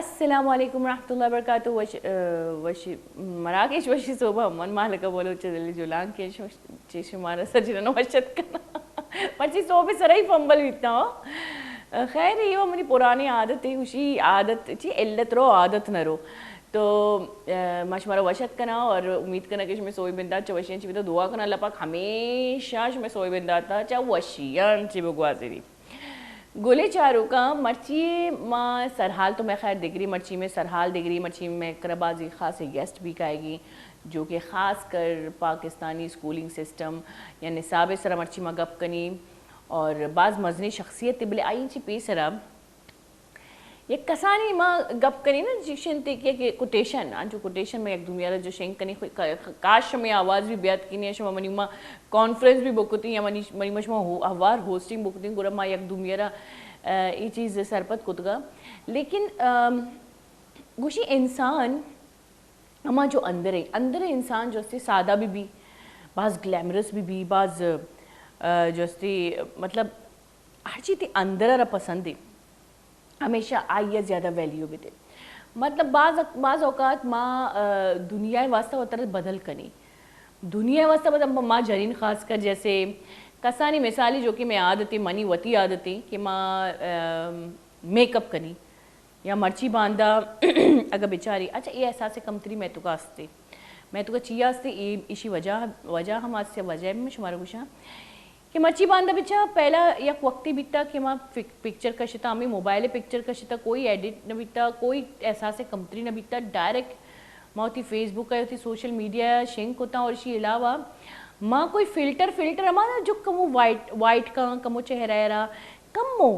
السلام علیکم ورحمۃ اللہ وبرکاتہ. مراکش وشی صوبہ من مالک بولو چدلی جولان کے شمارا سجنا وشت کنا پچی صوبے سرائی فنبل بیتنا ہو. خیر یہ منی پرانی عادت ہے خوشی عادت چی علت رو عادت نہ رو تو مشمارا وشت کنا اور امید کرنا کہ میں سوئی بندہ چوشیاں چی تو دعا کرنا اللہ پاک ہمیشہ میں سوئی بندہ تا چا وشیاں چی بگوازی گولے چاروں کا مرچی ماں سرحال تو میں خیر دگری مرچی میں سرحال دگری مرچی میں کربازی خاصے گیسٹ بھی کھائے گی جو کہ خاص کر پاکستانی اسکولنگ سسٹم یا نصاب سرا مرچی میں گپ کنی اور بعض مزنی شخصیت بلے آئی چی پی سرا یک کسانی ماں گپ کنی نا جشن تیکیا کہ کوٹیشن جو کوٹیشن میں ایک دنیا جو شنگ کنی کاش میں آواز بھی بیات کنی ہے شما منی ماں کانفرنس بھی بکتی یا منی مشما ہوار ہوسٹنگ بکتی گورا ماں یک دنیا یہ چیز سرپت کتگا لیکن گوشی انسان ہما جو اندر انسان جو سادہ بھی بعض گلیمرس بھی بعض جو مطلب ہر چیز اندر را پسند ہے ہمیشہ آئیے زیادہ ویلیو بھی دے مطلب بعض اوقات ماں دنیا واسطہ وطرت بدل کنی دنیا واسطہ مطلب ماں جرین خاص کر جیسے کسانی مثالی جو کہ میں عادتی منی وتی عادتی کہ ماں میک اپ کنی یا مرچی باندھا اگر بیچاری اچھا یہ احساس کمتری میں تو کا ہستے میں تو کا چیا ہستے اسی وجہ ہم آج سے وجہ میں شمارا گوشا کہ مرچی باندھا بچا پہلا یک وقتی بیتا کہ ماں پکچر کشتا ہمیں موبائل پکچر کشتا کوئی ایڈٹ نہ بیتا کوئی احساس کمتری نہ بیتا ڈائریکٹ ماں ہوتی فیس بک ہے ہوتی سوشل میڈیا شنک ہوتا اور اسی علاوہ ماں کوئی فلٹر ہمارا جو کمو وائٹ کا کمو چہرہ رہا کمو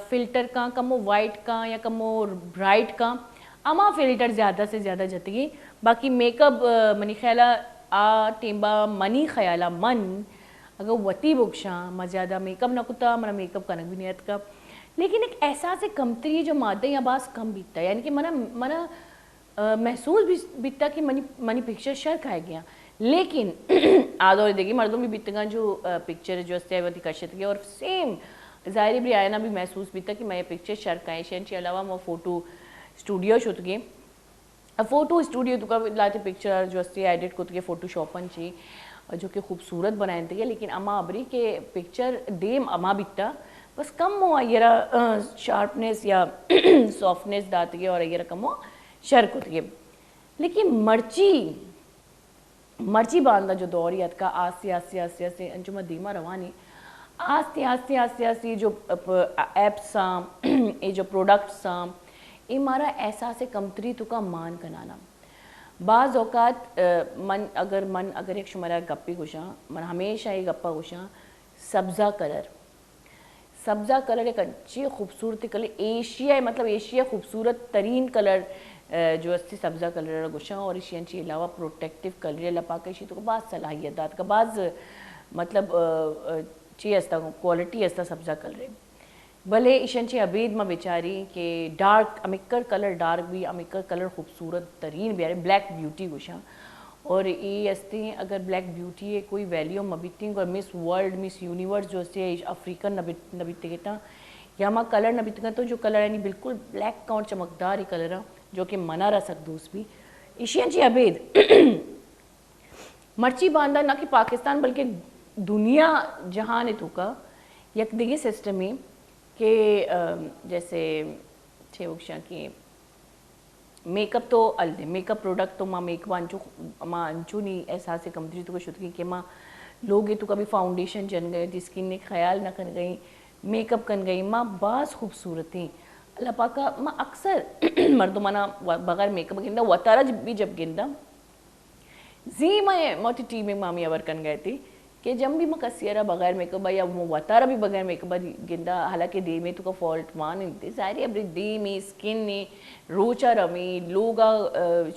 فلٹر کا کمو وائٹ کا یا کمو برائٹ کا اما فلٹر زیادہ سے زیادہ جتگی باقی میک اپ منی خیالہ ٹیمبا منی خیالہ من اگر وتی بکشاں میں زیادہ میک اپ نہ کتا منا میک اپ کنک بھی نیت کا لیکن ایک احساس کمتری جو مادہ یا باس کم بیتا یعنی کہ منا محسوس بھی بیتا کہ منی پکچر شیئر کھائے گیا لیکن آدھو دیکھی مردوں بھی بیتگاں جو پکچر جو استے ہوتی کشت گیا اور سیم ظاہری بھی آئینہ بھی محسوس بیتا کہ میں یہ پکچر شیئر کھائیں شینچی علاوہ میں فوٹو اسٹوڈیو شد گئے فوٹو اسٹوڈیو تو کا لاتے پکچر جو استے ایڈٹ کت گئے فوٹو شاپن چی جو کہ خوبصورت بنائیں تھے لیکن اما ابری کے پکچر دیم اما بیتا بس کم ہو ایرا شارپنیس یا سافٹنیس داتے گئے اور ایرا کم ہو شر کت گئے لیکن مرچی باندھا جو دوریت کا آستے انجمہ دیمہ روانی آستے جو ایپس یہ جو پروڈکٹس یہ مارا احساس کمتری تو کا مان کنانا بعض اوقات من اگر ایک شمارا گپی گوشاں من ہمیشہ یہ گپا گوشاں سبزہ کلر ایک اچھی خوبصورت کلر ایشیا مطلب ایشیا خوبصورت ترین کلر جو استی سبزہ کلر گوشاں اور اسی انچی علاوہ پروٹیکٹیو کلر لپاکا اسی تو بعض صلاحیت دات کا بعض مطلب چی استا کوالٹی استا سبزہ کلر بھلے ایشنچی عبید میں بیچاری کہ ڈارک امکر کلر ڈارک بھی امکر کلر خوبصورت ترین بھی بلیک بیوٹی گوشاں اور یہ استے اگر بلیک بیوٹی ہے کوئی ویلیو مبیتیں اور مس ورلڈ مس یونیورس جو استے افریقن نبیتے گیتا یا ماں کلر نبیتے گا تو جو کلر یعنی بالکل بلیک کا اور چمکدار ہی کلر ہے جو کہ منع رہ سک دوست بھی ایشینچی عبید مرچی باندھا نہ کہ پاکستان بلکہ دنیا جہان تو کا یک دیگی سسٹم ہے کہ جیسے چھے وکشاں کی میک اپ تو الدے میک اپ پروڈکٹ تو ماں میک ماں انچو نہیں احساس کمتری تو کا شدگی کہ ماں لوگ تو کبھی فاؤنڈیشن جن گئے جس کی نے خیال نہ کر گئی میک اپ کر گئی ماں بعض خوبصورتیں اللہ پاکا ماں اکثر مردمانہ بغیر میک اپ گندہ وطارہ بھی جب گندہ زی میں موٹی ٹیم میں مامی اور کن گئے تھی کہ جب بھی میں کسیرہ بغیر میک اپ یا وطارہ بھی بغیر میک اپ گندہ حالانکہ دے میں تو کا فالٹ مان انتے ظاہری ابری دے میں سکن نے روچا رمی لوگا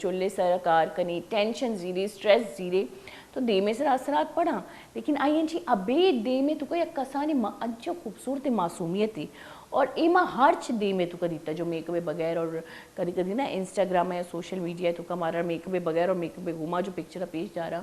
چولے سرکار کنی ٹینشن زیرے سٹریس زیرے تو دے میں سر اثرات پڑا لیکن آئی انچی ابھی دے میں تو کا یک کسانی انچو خوبصورت معصومیت تھی اور ایما ہرچ دے میں تو کا دیتا جو میک اپ بغیر اور کدی کدی نا انسٹاگرام ہے سوشل میڈیا تو کا مارا میک اپ بغیر اور میک اپ گھوما جو پکچر پیش جا رہا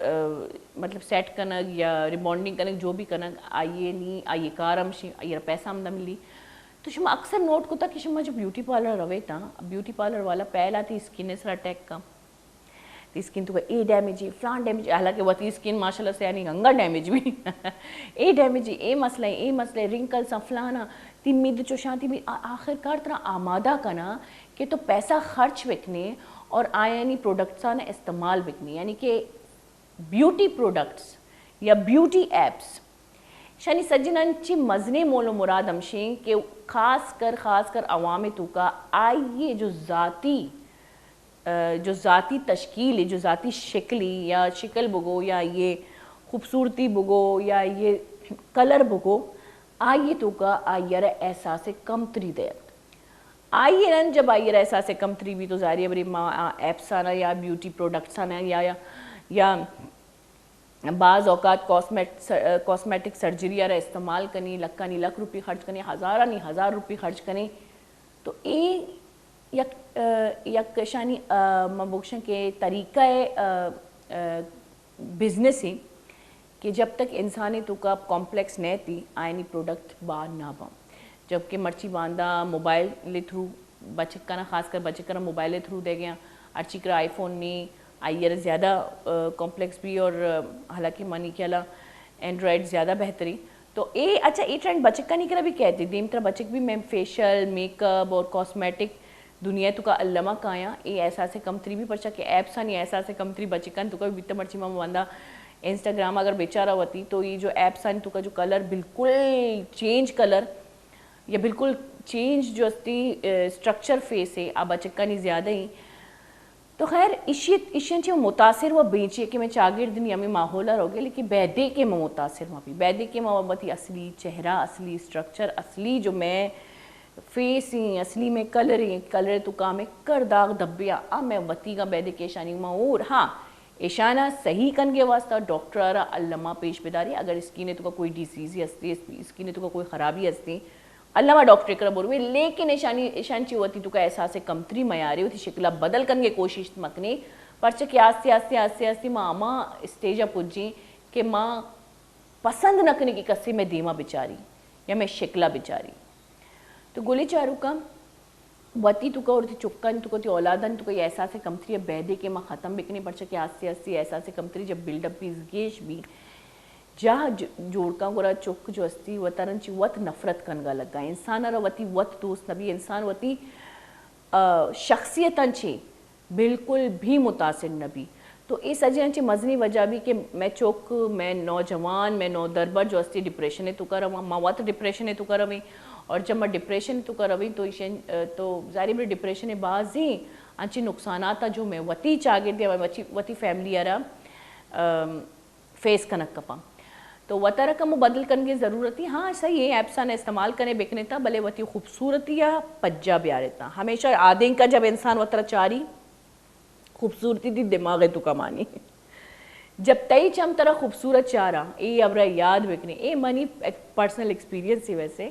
مطلب سیٹ کنگ یا ریبانڈنگ کنگ جو بھی کنگ آئیے نہیں آئیے کارم شی آئیے پیسہ آمدہ ملی تو شما اکثر نوٹ کو تا کہ شما جو بیوٹی پارلر روے تا بیوٹی پارلر والا پہلا تھی اسکن سر اٹیک کا تی اسکن تو اے ڈیمیج فلان ڈیمیج حالانکہ وہ تی اسکن ماشاءاللہ سے یعنی گنگا ڈیمیج بھی اے ڈیمیج اے مسئلہ رنکل سا فلانا تی مید چوشانتی بھی آخر کار طرح آمادہ کنا کہ تو پیسہ خرچ بکنے اور آئینی پروڈکٹساں نے استعمال بکنے یعنی کہ بیوٹی پروڈکٹس یا بیوٹی ایپس شانی سجنانچی مزنے مول و مراد ہمشیں کہ خاص کر عوام تو کا آئیے جو ذاتی تشکیل جو ذاتی شکلی یا شکل بگو یا یہ خوبصورتی بگو یا یہ کلر بگو آئیے تو کا آئیر احساس کمتری دے آئیے رن جب آئیر احساس کمتری بھی تو ظاہر ہے بری ایپس آنا یا بیوٹی پروڈکٹس آنا یا بعض اوقات کاسمیٹک سرجری آرہ استعمال کرنی لکھ روپی خرچ کرنی ہزار روپی خرچ کرنی تو یک شانی مبوکشن کے طریقہ بزنس ہی کہ جب تک انسانی تو کا کمپلیکس نہیں تھی آئینی پروڈکٹ باہر نہ باں جبکہ مرچی باندھا موبائل لے تھرو بچکنا خاص کر بچکنا موبائل لے تھرو دے گیا ارچی کرا آئی فون نہیں آئیر زیادہ کمپلیکس بھی اور حالانکہ منی کے علا اینڈرائڈ زیادہ بہتری تو اچھا ٹرینڈ بچک کا نہیں کرا بھی کہتے دیم طرح بچک بھی میں فیشل میک اپ اور کاسمیٹک دنیا تو کا علامہ کایا احساس کمتری بھی پرچا کہ ایپس نہیں احساس کمتری بچکن تو کا بھی بیتا مرچی ماں باندھا انسٹاگرام اگر بیچارہ ہوتی تو یہ جو ایپس ہیں تو کا جو کلر بالکل چینج کلر یا بالکل چینج جو استی سٹرکچر فیس ہے آ بچکا نہیں زیادہ ہی تو خیر اشین چاہے متاثر ہوا بیچے کہ میں چاگرد دنیا میں ماحولہ روگے لیکن بیدے کے میں متاثر ہوا بھی بیدے کے محبتی اصلی چہرہ اصلی سٹرکچر اصلی جو میں فیس ہی اصلی میں کلر تو کا میں کرداغ دبیا میں وطی کا بیدے کے شانی اور ہاں ایشانہ صحیح کن کے واسطہ ڈاکٹر آرہ علامہ پیش بداری اگر اسکینے تو کا کوئی ڈیزیزی ہستی اسکینے تو کا کوئی خرابی ہستی علامہ ڈاکٹر کرا بولوے لیکن ایشان چی ہوتی تو کا احساس کمتری میاری ہوتی شکلہ بدل کن کے کوشش مکنے پرچہ کہ آستے ماں اسٹیجہ پجیں کہ ماں پسند نہ کرنے کی کسی میں دیما بچاری یا میں شکلہ بچاری تو گولی چارو کا وطی تو کا اور چکن تو کا تی اولادن تو کا یہ احساس کمتری ہے بیدے کے ماں ختم بکنے پرچہ کہ آستے احساس کمتری جب بلڈ اپ پیس گیش بھی جہاں جوڑکاں گورا چک جو استی وطرن چی وط نفرت کنگا لگا انسان را وطی وط دوست نبی انسان وطی شخصیتاں چی بالکل بھی متاثر نبی تو اس اجیان چی مزنی وجہ بھی کہ میں چوک میں نوجوان میں نو دربر جو استی ڈپریشن تو کر رہا ماں وط ڈپریشن تو کر رہا اور جب میں ڈپریشن تو کر رہا تو ظاہر میرے ڈپریشن بعض ہی انچی نقصانات جو میں وطی چاگر دیا وطی فیملی آرہ فیس کنک کپا تو وطا رقم بدل کرنے کی ضرورت ہی ہاں صحیح ہے ایپسا نے استعمال کرنے بکنے تا بلے وطی خوبصورتی یا پجا بیارے تا ہمیشہ آدھیں کا جب انسان وطرہ چاری خوبصورتی دی دماغ تو کمانی جب تئی چم طرح خوبصورت چارا ابرہ یاد بکنے منی پرسنل ایکسپیرینس ہی ویسے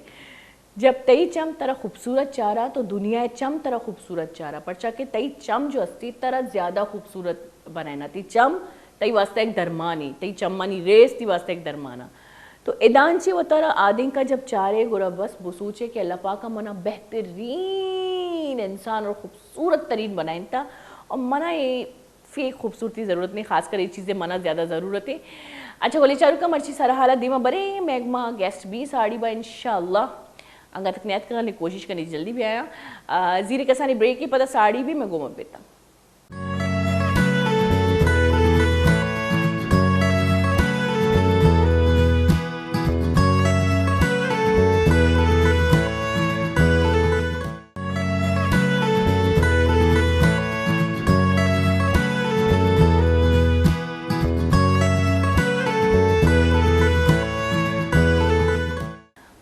جب تئی چم طرح خوبصورت چارا تو دنیا چم طرح خوبصورت چارا پرچہ کہ تئی چم جو استی طرح زیادہ خوبصورت بنائنا تی چم تی واسطہ ایک درمانی تی چمانی ریس تی واسطہ ایک درمانا تو ادان چی و طرح آدھیں کا جب چارے گورا بس بسوچے کہ اللہ پاکا منا بہترین انسان اور خوبصورت ترین بنائیں تا اور منا یہ فیک خوبصورتی ضرورت نہیں خاص کر یہ چیزیں منا زیادہ ضرورت ہے اچھا گولی چارو کا مرچی سارا حالہ دیما برے میگما گیسٹ بھی ساڑی با انشاءاللہ انگا تک نیت کرنے کوشش کرنی جلدی بھی آیا زیر کسانی بریک کی پتہ ساڑی بھی میں گومت بیتا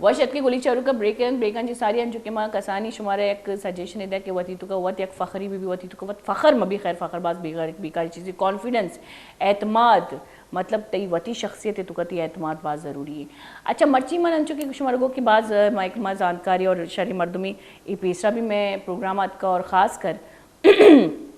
واشد کے گولی چارو کا بریکن جی ساری جو کہ ماں کسانی شمارا ایک سجیشن ہے کہ وطی تو کا وط ایک فخری بھی وطی تو کا وط فخر مبی خیر فخر باز بیکاری چیزی کانفیڈنس اعتماد مطلب تی وطی شخصیت تو کا تی اعتماد باز ضروری ہے اچھا مرچی من انچو کہ شمارا گو کہ باز مائکما زانکاری اور شہری مردمی ای پیسرا بھی میں پروگرامات کا اور خاص کر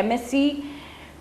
MSc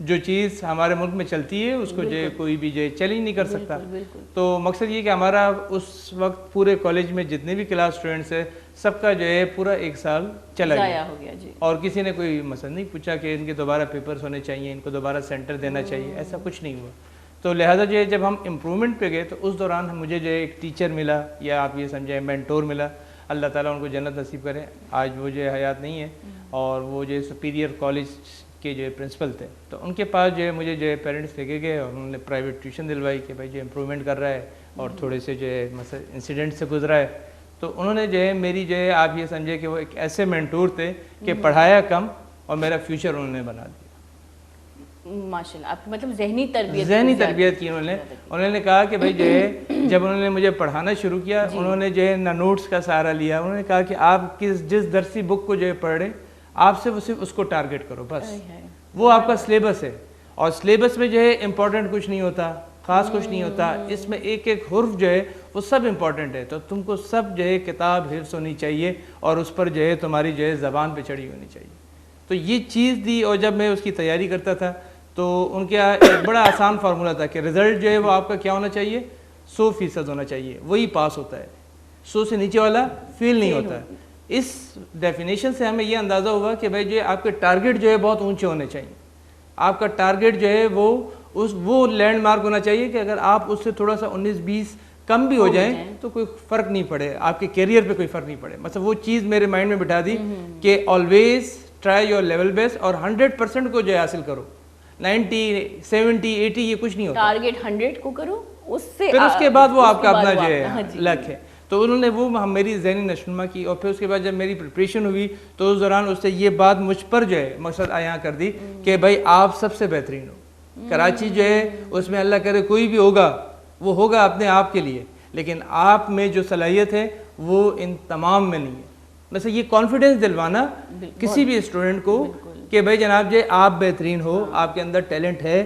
جو چیز ہمارے ملک میں چلتی ہے اس کو جو ہے کوئی بھی جو ہے چیلنج نہیں کر سکتا. تو مقصد یہ کہ ہمارا اس وقت پورے کالج میں جتنے بھی کلاس اسٹوڈنٹس ہیں سب کا جو ہے پورا 1 سال چلا گیا ہو گیا جی. اور کسی نے کوئی مسئلہ نہیں پوچھا کہ ان کے دوبارہ پیپرز ہونے چاہیے, ان کو دوبارہ سینٹر دینا چاہیے, ایسا کچھ نہیں ہوا. تو لہٰذا جو ہے جب ہم امپرومنٹ پہ گئے تو اس دوران مجھے جو ہے ایک ٹیچر ملا, یا آپ یہ سمجھیں مینٹور ملا, اللہ تعالیٰ ان کو جنت نصیب کرے. آج وہ جو ہے حیات نہیں ہے, اور وہ جو ہے سپیریئر کالج کے جو ہے پرنسپل تھے. تو ان کے پاس جو ہے مجھے جو ہے پیرنٹس لے کے گئے اور انہوں نے پرائیویٹ ٹیوشن دلوائی کہ بھائی جو امپرومنٹ کر رہا ہے اور تھوڑے سے جو ہے مثلا انسیڈنٹ سے گزرا ہے. تو انہوں نے جو ہے میری جو ہے آپ یہ سمجھے کہ وہ ایک ایسے مینٹور تھے کہ پڑھایا کم اور میرا فیوچر انہوں نے بنا دیا. ماشاءاللہ, آپ مطلب ذہنی تربیت کی انہوں نے کہا کہ بھائی جو ہے جب انہوں نے مجھے پڑھانا شروع کیا انہوں نے جو ہے نہ نوٹس کا سہارا لیا. انہوں نے کہا کہ آپ جس درسی بک کو جو ہے پڑھ رہے آپ صرف اس کو ٹارگٹ کرو, بس وہ آپ کا سلیبس ہے. اور سلیبس میں جو ہے امپورٹنٹ کچھ نہیں ہوتا, خاص کچھ نہیں ہوتا, اس میں ایک ایک حرف جو ہے وہ سب امپورٹنٹ ہے. تو تم کو سب جو ہے کتاب حفظ ہونی چاہیے اور اس پر جو ہے تمہاری جو ہے زبان پہ چڑھی ہونی چاہیے. تو یہ چیز دی, اور جب میں اس کی تیاری کرتا تھا تو ان کے ایک بڑا آسان فارمولہ تھا کہ رزلٹ جو ہے وہ آپ کا کیا ہونا چاہیے, 100% ہونا چاہیے, وہی پاس ہوتا ہے. 100 سے نیچے والا فیل نہیں ہوتا ہے. اس ڈیفینیشن سے ہمیں یہ اندازہ ہوا کہ بھائی جو ہے آپ کے ٹارگٹ جو ہے بہت اونچے ہونے چاہیے. آپ کا ٹارگٹ جو ہے وہ لینڈ مارک ہونا چاہیے کہ اگر آپ اس سے تھوڑا سا 19-20 کم بھی ہو جائیں تو کوئی فرق نہیں پڑے, آپ کے کیریئر پہ کوئی فرق نہیں پڑے. مطلب وہ چیز میرے مائنڈ میں بٹھا دی کہ always try your level best اور 100% کو جو ہے حاصل کرو. 90, 70, 80 یہ کچھ نہیں ہوتا. ٹارگٹ 100 کو کرو, اس سے پھر اس کے بعد وہ آپ کا اپنا جو ہے لک ہے. تو انہوں نے وہ میری ذہنی نشوونما کی, اور پھر اس کے بعد جب میری پریپریشن ہوئی تو اس دوران اس سے یہ بات مجھ پر جو ہے مقصد عیاں کر دی کہ بھائی آپ سب سے بہترین ہو. کراچی جو ہے اس میں اللہ کرے کوئی بھی ہوگا وہ ہوگا اپنے آپ کے لیے, لیکن آپ میں جو صلاحیت ہے وہ ان تمام میں نہیں ہے. ویسے یہ کانفیڈنس دلوانا کسی بھی اسٹوڈنٹ کو کہ بھائی جناب جی آپ بہترین ہو, آپ کے اندر ٹیلنٹ ہے,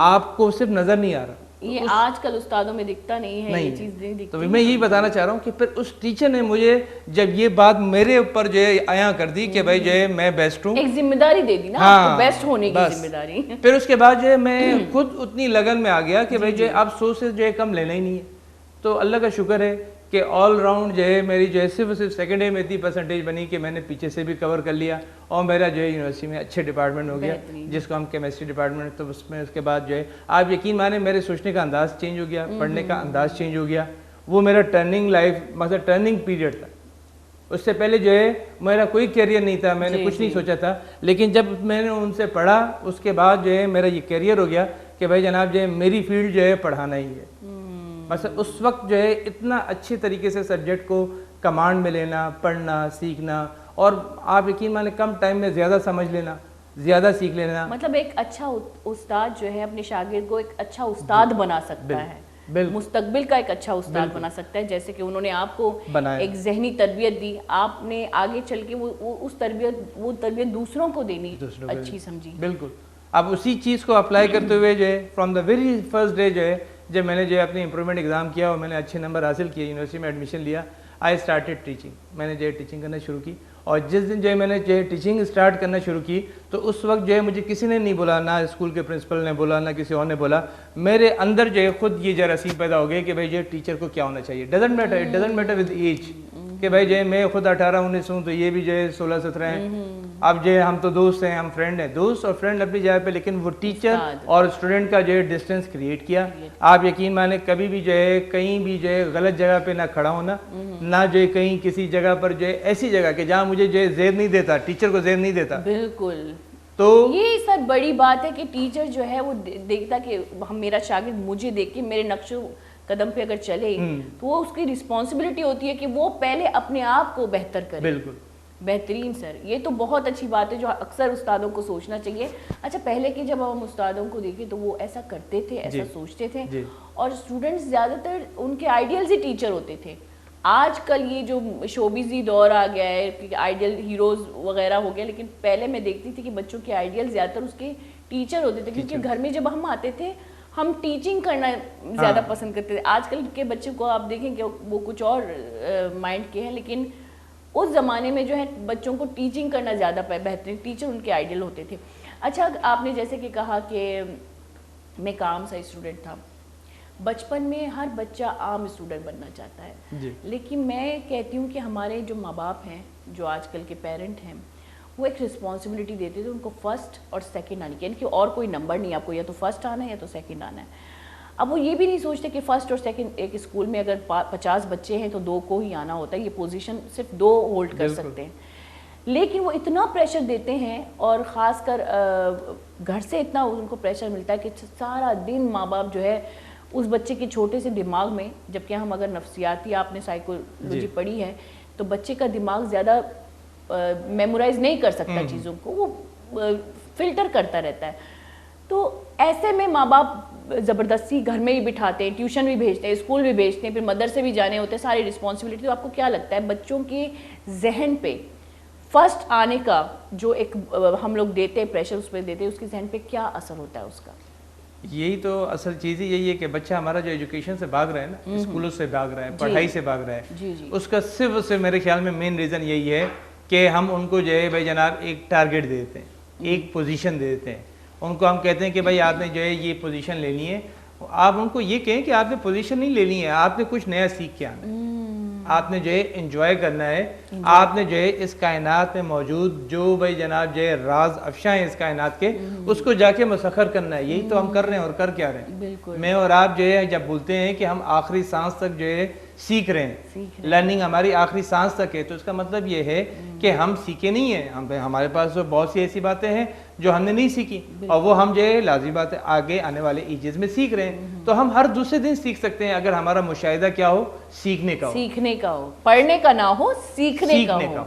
آپ کو صرف نظر نہیں آ رہا. یہ آج کل استادوں میں دکھتا نہیں ہے, یہ چیز نہیں دکھتی. تو میں یہی بتانا چاہ رہا ہوں کہ پھر اس ٹیچر نے مجھے جب یہ بات میرے اوپر جو ہے عیاں کر دی کہ بھائی جو ہے میں بیسٹ ہوں, ایک ذمہ داری دے دی نا آپ کو, بیسٹ ہونے کی ذمہ داری. پھر اس کے بعد جو ہے میں خود اتنی لگن میں آ گیا کہ بھائی جو ہے اب 100 سے جو ہے کم لینا ہی نہیں ہے. تو اللہ کا شکر ہے کہ آل راؤنڈ جو ہے میری جو ہے صرف سیکنڈ ایئر میں اتنی پرسنٹیج بنی کہ میں نے پیچھے سے بھی کور کر لیا, اور میرا جو ہے یونیورسٹی میں اچھے ڈپارٹمنٹ ہو گیا جس کو ہم کیمسٹری ڈپارٹمنٹ. تو اس میں اس کے بعد جو ہے آپ یقین مانیں میرے سوچنے کا انداز چینج ہو گیا, پڑھنے کا انداز چینج ہو گیا. وہ میرا ٹرننگ لائف مطلب ٹرننگ پیریڈ تھا. اس سے پہلے جو ہے میرا کوئی کیریئر نہیں تھا, میں نے کچھ نہیں سوچا تھا, لیکن جب میں نے ان سے پڑھا اس کے بعد جو ہے میرا یہ کیریئر ہو گیا کہ بھائی جناب جو ہے میری فیلڈ جو ہے پڑھانا ہی ہے. بس اس وقت جو ہے اتنا اچھے طریقے سے سبجیکٹ کو کمانڈ میں لینا, پڑھنا, سیکھنا, اور آپ یقین مانیں کم ٹائم میں زیادہ سمجھ لینا, زیادہ سیکھ لینا. مطلب ایک اچھا استاد جو ہے اپنے شاگرد کو ایک اچھا استاد بنا سکتا ہے, مستقبل کا ایک اچھا استاد بنا سکتا ہے. جیسے کہ انہوں نے آپ کو ایک ذہنی تربیت دی, آپ نے آگے چل کے وہ تربیت دوسروں کو دینی اچھی سمجھی. بالکل. اب اسی چیز کو اپلائی کرتے ہوئے جو ہے from the very first day جو ہے جب میں نے جو ہے اپنی امپرومنٹ ایگزام کیا اور میں نے اچھے نمبر حاصل کیے, یونیورسٹی میں ایڈمیشن لیا, آئی اسٹارٹیڈ ٹیچنگ. میں نے جو ہے ٹیچنگ کرنا شروع کی, اور جس دن جو ہے میں نے جو ہے ٹیچنگ اسٹارٹ کرنا شروع کی تو اس وقت جو ہے مجھے کسی نے نہیں بولا, نہ اسکول کے پرنسپل نے بولا, نہ کسی اور نے بولا. میرے اندر جو ہے خود یہ جراثیم پیدا ہو گئے کہ بھائی جو ہے ٹیچر کو کیا ہونا چاہیے. Doesn't matter, it doesn't matter with age کہ بھائی جو ہے میں خود 18-19 ہوں تو یہ بھی جو ہے 16-17 ہیں. اب جو ہے ہم تو دوست ہیں, ہم فرینڈ ہیں, دوست اور فرینڈ اپنی جگہ پہ, لیکن وہ ٹیچر اور اسٹوڈنٹ کا جو ہے ڈسٹینس کریٹ کیا. آپ یقین مانیں کبھی بھی جو ہے کہیں بھی جو ہے غلط جگہ پہ نہ کھڑا ہونا, نہ جو ہے کہیں کسی جگہ پر جو ہے ایسی جگہ کہ جہاں مجھے جو ہے زیر نہیں دیتا, ٹیچر کو زیر نہیں دیتا. بالکل. تو یہ سر بڑی بات ہے کہ ٹیچر جو ہے وہ دیکھتا کہ میرا شاگرد مجھے دیکھ کے میرے نقش قدم پہ اگر چلے تو وہ اس کی رسپانسبلٹی ہوتی ہے کہ وہ پہلے اپنے آپ کو بہتر کرے. بالکل بہترین سر, یہ تو بہت اچھی بات ہے جو اکثر استادوں کو سوچنا چاہیے. اچھا پہلے کی جب ہم استادوں کو دیکھیں تو وہ ایسا کرتے تھے, ایسا سوچتے تھے, اور اسٹوڈنٹس زیادہ تر ان کے آئیڈیلز ہی ٹیچر ہوتے تھے. آج کل یہ جو شوبزی دور آ گیا ہے کہ آئیڈیل ہیروز وغیرہ ہو گیا, لیکن پہلے میں دیکھتی تھی کہ بچوں کے آئیڈیل زیادہ تر اس کے ٹیچر ہوتے تھے, کیونکہ گھر میں جب ہم آتے تھے ہم ٹیچنگ کرنا زیادہ پسند کرتے تھے. آج کل کے بچوں کو آپ دیکھیں کہ وہ کچھ اور مائنڈ کے ہیں, لیکن اس زمانے میں جو ہے بچوں کو ٹیچنگ کرنا زیادہ بہترین, ٹیچر ان کے آئیڈیل ہوتے تھے. اچھا آپ نے جیسے کہ کہا کہ میں ایک عام سا اسٹوڈنٹ تھا، بچپن میں ہر بچہ عام اسٹوڈنٹ بننا چاہتا ہے، لیکن میں کہتی ہوں کہ ہمارے جو ماں باپ ہیں، جو آج کل کے پیرنٹ ہیں، وہ ایک رسپانسبلٹی دیتے تھے ان کو فرسٹ اور سیکنڈ آنے کی، یعنی کہ اور کوئی نمبر نہیں، آپ کو یا تو فرسٹ آنا ہے یا تو سیکنڈ آنا ہے۔ اب وہ یہ بھی نہیں سوچتے کہ فرسٹ اور سیکنڈ، ایک اسکول میں اگر 50 بچے ہیں تو 2 کو ہی آنا ہوتا ہے، یہ پوزیشن صرف 2 ہولڈ کر سکتے ہیں، لیکن وہ اتنا پریشر دیتے ہیں، اور خاص کر گھر سے اتنا ان کو پریشر ملتا ہے کہ سارا دن ماں باپ جو ہے اس بچے کے چھوٹے سے دماغ میں، جبکہ ہم اگر نفسیاتی، آپ نے سائیکولوجی پڑھی ہے، تو بچے کا دماغ زیادہ میمورائز نہیں کر سکتا چیزوں کو، وہ فلٹر کرتا رہتا ہے۔ تو ایسے میں ماں باپ زبردستی گھر میں ہی بٹھاتے ہیں، ٹیوشن بھی بھیجتے ہیں، اسکول بھی بھیجتے ہیں، پھر مدرسے بھی جانے ہوتے ہیں، ساری رسپانسبلٹی۔ تو آپ کو کیا لگتا ہے بچوں کے ذہن پہ فرسٹ آنے کا جو ایک ہم لوگ دیتے ہیں پریشر، اس پہ دیتے ہیں، اس کے ذہن پہ کیا اثر ہوتا ہے اس کا؟ یہی تو اصل چیز ہی یہی ہے کہ بچہ ہمارا جو ایجوکیشن سے بھاگ رہا ہے نا، اسکولوں سے بھاگ رہا ہے، پڑھائی سے بھاگ رہا ہے، اس کا صرف میرے خیال میں مین ریزن یہی ہے کہ ہم ان کو جو ہے بھائی جناب ایک ٹارگیٹ دے دیتے ہیں، ایک پوزیشن دے دیتے ہیں، ان کو ہم کہتے ہیں کہ بھائی آپ نے جو ہے یہ پوزیشن لینی ہے۔ آپ ان کو یہ کہیں کہ آپ نے پوزیشن نہیں لینی ہے، آپ نے کچھ نیا سیکھ کے آنا ہے، آپ نے جو ہے انجوائے کرنا ہے، آپ نے جو ہے اس کائنات میں موجود جو بھائی جناب جو ہے راز افشاں ہیں اس کائنات کے، اس کو جا کے مسخر کرنا ہے۔ یہی تو ہم کر رہے ہیں اور کر کیا رہے ہیں۔ میں اور آپ جو ہے جب بولتے ہیں کہ ہم آخری سانس تک جو ہے سیکھ رہے ہیں، لرننگ ہماری آخری سانس تک ہے، تو اس کا مطلب یہ ہے کہ ہم سیکھے نہیں ہیں، ہمارے پاس تو بہت سی ایسی باتیں ہیں جو ہم نے نہیں سیکھی، اور وہ ہم جو ہے لازمی بات ہے آگے آنے والے ایجز میں سیکھ رہے ہیں۔ تو ہم ہر دوسرے دن سیکھ سکتے ہیں اگر ہمارا مشاہدہ کیا ہو، سیکھنے کا ہو، سیکھنے کا ہو، پڑھنے کا نہ ہو، سیکھنے کا ہو۔